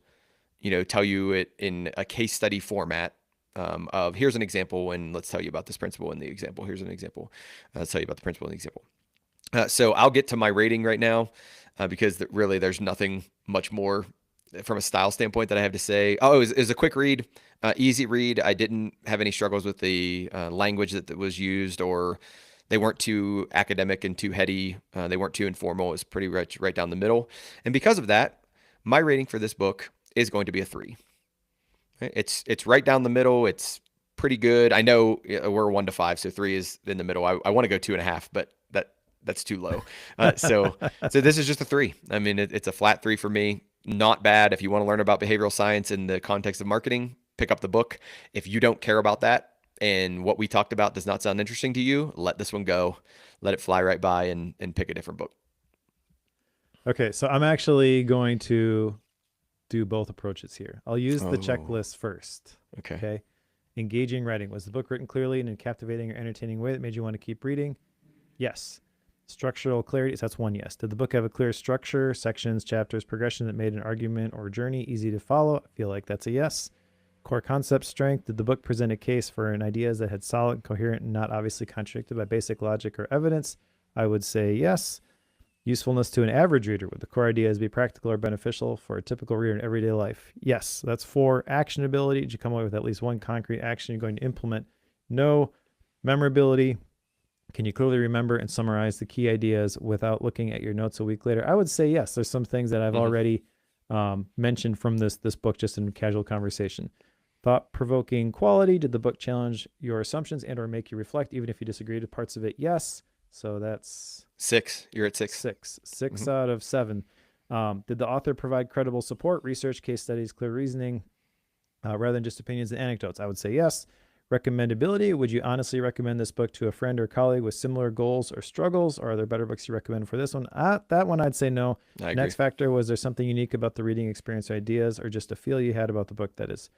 tell you it in a case study format, of here's an example and let's tell you about this principle in the example. Here's an example. Let's tell you about the principle in the example. So I'll get to my rating right now, because really there's nothing much more from a style standpoint that I have to say. Oh, it was a quick read, easy read. I didn't have any struggles with the language that was used, or they weren't too academic and too heady. They weren't too informal. It was pretty rich, right down the middle. And because of that, my rating for this book is going to be a 3. It's right down the middle. It's pretty good. I know we're 1 to 5, so 3 is in the middle. I want to go 2.5, but that's too low. So this is just a 3. I mean, it's a flat 3 for me. Not bad. If you want to learn about behavioral science in the context of marketing, pick up the book. If you don't care about that and what we talked about does not sound interesting to you, let this one go. Let it fly right by and pick a different book. Okay, so I'm actually going to do both approaches here. I'll use the Oh, checklist first. okay. Okay. Engaging writing. Was the book written clearly and in a captivating or entertaining way that made you want to keep reading? Yes. Structural clarity. So that's 1 yes. Did the book have a clear structure, sections, chapters, progression that made an argument or journey easy to follow? I feel like that's a yes. Core concept strength. Did the book present a case for an ideas that had solid, coherent, and not obviously contradicted by basic logic or evidence? I would say yes. Usefulness to an average reader. Would the core ideas be practical or beneficial for a typical reader in everyday life? Yes. That's 4. Actionability. Did you come away with at least one concrete action you're going to implement? No. Memorability. Can you clearly remember and summarize the key ideas without looking at your notes a week later? I would say yes. There's some things that I've already mentioned from this book just in casual conversation. Thought-provoking quality. Did the book challenge your assumptions and or make you reflect, even if you disagreed with parts of it? Yes. So that's 6. You're at 6. 6 out of 7. Did the author provide credible support, research, case studies, clear reasoning, rather than just opinions and anecdotes? I would say yes. Recommendability. Would you honestly recommend this book to a friend or colleague with similar goals or struggles? Or are there better books you recommend for this one? That one I'd say no. I agree. Next factor. Was there something unique about the reading experience or ideas, or just a feel you had about the book that is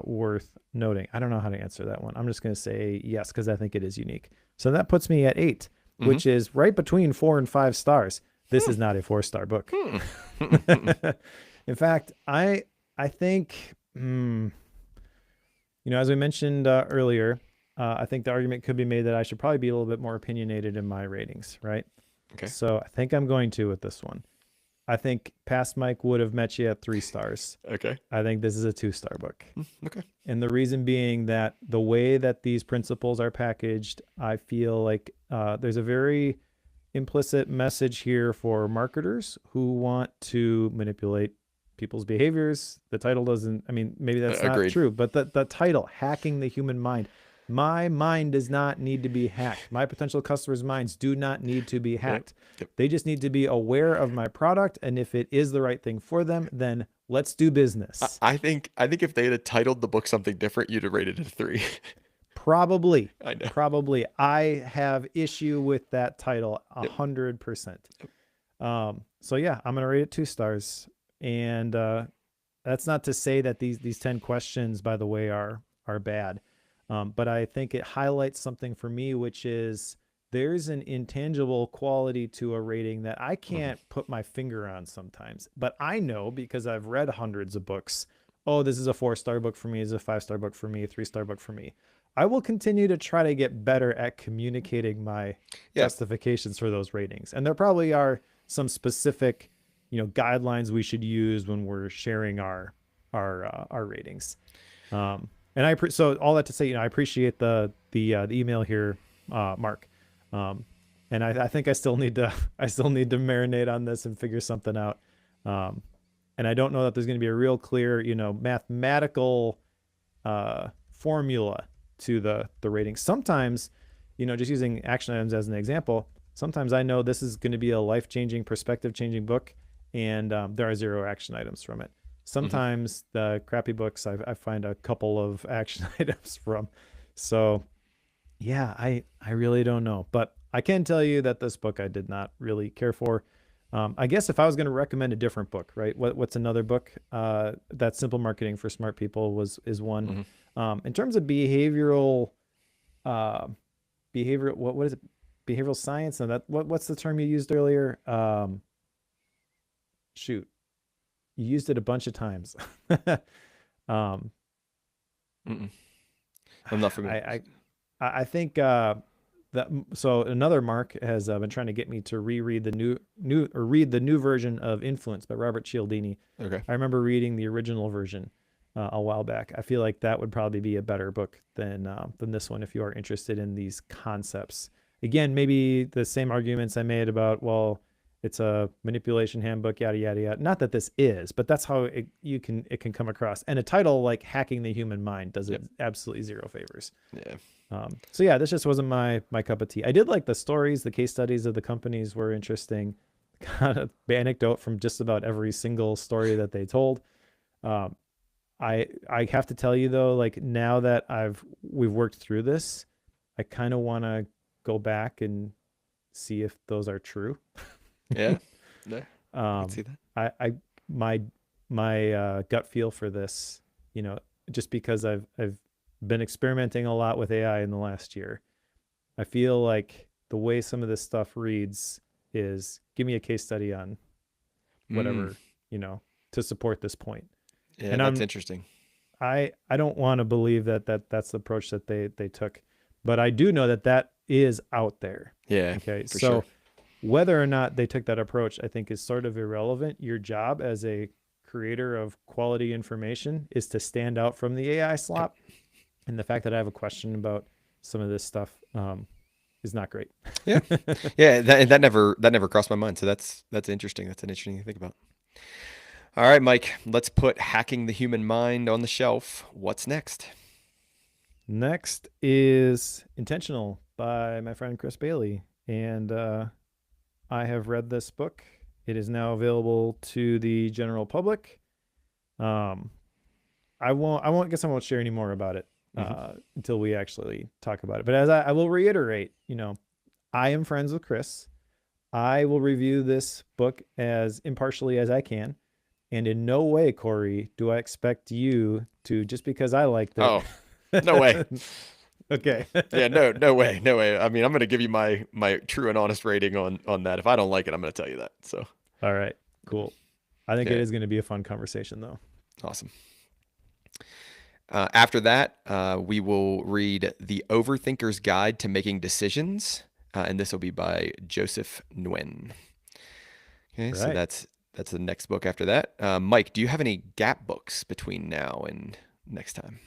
worth noting? I don't know how to answer that one. I'm just going to say yes, because I think it is unique. So that puts me at 8, which is right between 4 and 5 stars. This is not a 4-star book. In fact, I think, as we mentioned earlier, I think the argument could be made that I should probably be a little bit more opinionated in my ratings, right? Okay. So I think I'm going to with this one. I think Past Mike would have met you at 3 stars. Okay. I think this is a 2-star book. Okay. And the reason being that the way that these principles are packaged, I feel like there's a very implicit message here for marketers who want to manipulate people's behaviors. The title doesn't, maybe that's not true, but the title, Hacking the Human Mind. My mind does not need to be hacked. My potential customers' minds do not need to be hacked. Yep. They just need to be aware of my product, and if it is the right thing for them, then let's do business. I think if they had titled the book something different, you'd have rated it a 3. Probably. I know. Probably. I have issue with that title 100%. So yeah, I'm going to rate it 2 stars. And that's not to say that these 10 questions, by the way, are bad. But I think it highlights something for me, which is there's an intangible quality to a rating that I can't put my finger on sometimes. But I know, because I've read hundreds of books, oh, this is a 4-star book for me, this is a 5-star book for me, a 3-star book for me. I will continue to try to get better at communicating my justifications for those ratings. And there probably are some specific, guidelines we should use when we're sharing our ratings. And so all that to say, I appreciate the email here, Mark. And I think I still need to marinate on this and figure something out. And I don't know that there's going to be a real clear, mathematical formula to the rating. Sometimes, just using action items as an example, sometimes I know this is going to be a life-changing, perspective-changing book, and there are 0 action items from it. Sometimes the crappy books I find a couple of action items from. So yeah, I really don't know, but I can tell you that this book I did not really care for. I guess if I was going to recommend a different book, right? What's another book? That Simple Marketing for Smart People is one. Hmm. In terms of uh, behavioral, what is it? Behavioral science. And what's the term you used earlier? Shoot, you used it a bunch of times. um, Mm-mm. I'm not familiar. I, I I think that so another Mark has been trying to get me to reread the new or read the new version of Influence by Robert Cialdini. Okay. I remember reading the original version a while back. I feel like that would probably be a better book than this one if you are interested in these concepts. Again, maybe the same arguments I made about, well, it's a manipulation handbook, yada yada yada. Not that this is, but that's how it can come across. And a title like "Hacking the Human Mind" does it Yep. absolutely zero favors. Yeah. So yeah, this just wasn't my cup of tea. I did like the stories, the case studies of the companies were interesting. Kind of anecdote from just about every single story that they told. Um, I have to tell you though, like now that we've worked through this, I kind of want to go back and see if those are true. Yeah. No, I can um, see that. I my gut feel for this, you know, just because I've been experimenting a lot with AI in the last year. I feel like the way some of this stuff reads is give me a case study on Mm. whatever, you know, to support this point. Yeah, And that's interesting. I don't want to believe that's the approach that they took, but I do know that is out there. Yeah, Okay, for sure. so whether or not they took that approach, I think is sort of irrelevant. Your job as a creator of quality information is to stand out from the AI Yep. slop. And the fact that I have a question about some of this stuff is not great. Yeah. Yeah, that never crossed my mind. So that's interesting. That's an interesting thing to think about. All right, Mike, let's put hacking the human mind on the shelf. What's next? Next is Intentional by my friend Chris Bailey. And I have read this book. It is now available to the general public. Um, I won't share any more about it Hmm. until we actually talk about it. But as I will reiterate, you know, I am friends with Chris. I will review this book as impartially as I can. And in no way, Corey, do I expect you to, just because I liked it. Oh, no way. Okay. Yeah, no, no way, no way. I mean, I'm gonna give you my true and honest rating on that. If I don't like it, I'm gonna tell you that. So, All right. Cool. I think it yeah, is going to be a fun conversation, though. awesome. After that, we will read The Overthinker's Guide to Making Decisions, and this will be by Joseph Nguyen. Okay, so Right. that's the next book after that. Mike, do you have any gap books between now and next time?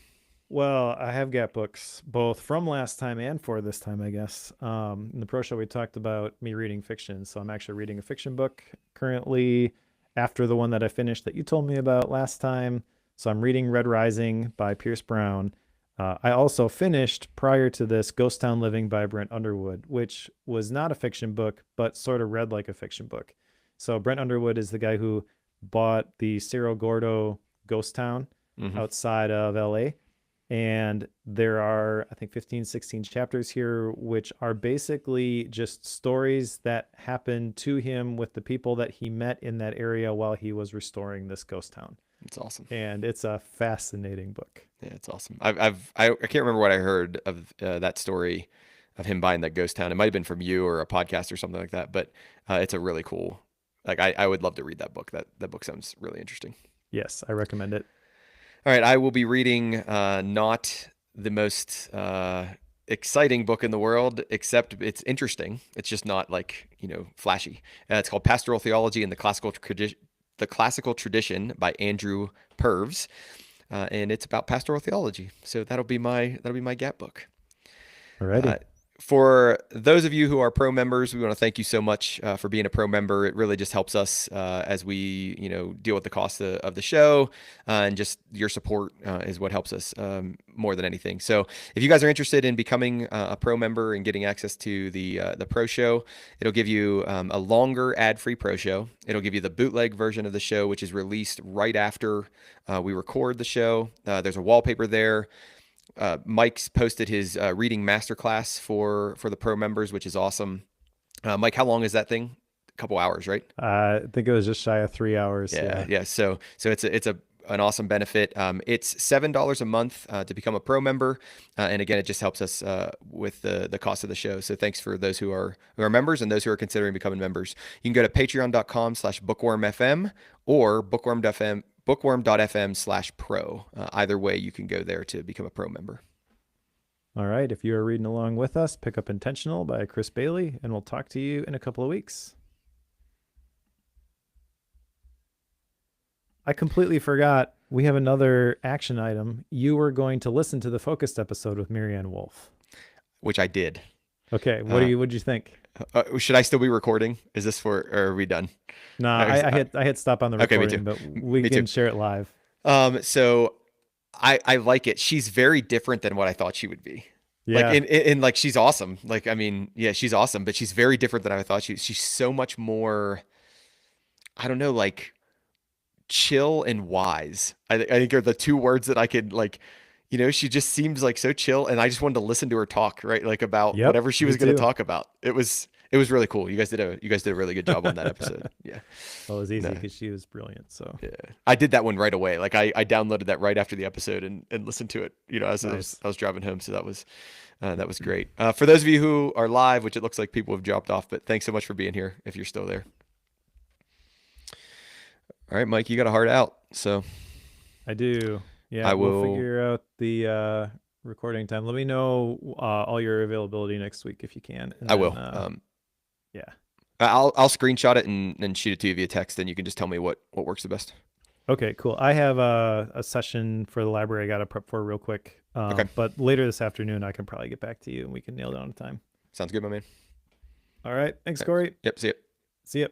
Well, I have got books both from last time and for this time, I guess. In the pro show, we talked about me reading fiction. So I'm actually reading a fiction book currently after the one that I finished that you told me about last time. So I'm reading Red Rising by Pierce Brown. I also finished prior to this Ghost Town Living by Brent Underwood, which was not a fiction book, but sort of read like a fiction book. So Brent Underwood is the guy who bought the Cerro Gordo ghost town Hmm. outside of LA. And there are, I think, 15, 16 chapters here, which are basically just stories that happened to him with the people that he met in that area while he was restoring this ghost town. It's awesome. And it's a fascinating book. Yeah, it's awesome. I can't remember what I heard of that story of him buying that ghost town. It might have been from you or a podcast or something like that, but it's a really cool. Like I would love to read that book. That book sounds really interesting. Yes, I recommend it. All right, I will be reading not the most exciting book in the world, except it's interesting. It's just not like flashy. It's called Pastoral Theology and the Classical Tradition by Andrew Purves, and it's about pastoral theology. So that'll be my gap book. Uh, Alrighty. for those of you who are pro members, we want to thank you so much for being a pro member. It really just helps us as we, deal with the cost of the show, and just your support is what helps us more than anything. So, if you guys are interested in becoming a pro member and getting access to the pro show, it'll give you a longer ad-free pro show. It'll give you the bootleg version of the show, which is released right after we record the show. There's a wallpaper there. Mike's posted his reading masterclass for the pro members, which is awesome. Mike, how long is that thing? couple hours, right? I think it was just shy of 3 hours. Yeah, Yeah. yeah. So it's a an awesome benefit. It's $7 a month to become a pro member, and again, it just helps us with the cost of the show. So thanks for those who are members and those who are considering becoming members. You can go to patreon.com/bookwormfm or bookworm.fm/pro. Either way, you can go there to become a pro member. All right. If you are reading along with us, pick up Intentional by Chris Bailey, and we'll talk to you in a couple of weeks. I completely forgot we have another action item. You were going to listen to the focused episode with Marianne Wolf. Which I did. Okay, what'd you think? Should I still be recording? Is this for, or are we done? Nah, I hit stop on the Okay, me recording, too. but we Me can too. share it live. So I like it. She's very different than what I thought she would be. Like Yeah. like she's awesome. Like I mean, yeah, she's awesome, but she's very different than I thought she's so much more, I don't know, like chill and wise. I think are the two words that I could like, she just seems like so chill and I just wanted to listen to her talk, right? Like about Yep. whatever she Me was going to too. talk about. It was really cool. You guys did a really good job on that episode. Yeah. Well, it was easy No. because she was brilliant. So Yeah. I did that one right away. Like I downloaded that right after the episode and listened to it, as nice. I was driving home. So that was great. For those of you who are live, which it looks like people have dropped off, but thanks so much for being here if you're still there. All right, Mike, you got a hard out. So I do. Yeah, I we'll will. figure out the recording time. Let me know all your availability next week if you can. And I then will. yeah. I'll screenshot it and shoot it to you via text, and you can just tell me what works the best. Okay, cool. I have a session for the library I got to prep for real quick. Okay. But later this afternoon, I can probably get back to you and we can nail down a time. Sounds good, my man. All right. Thanks, All right. Corey. Yep. See ya. See ya.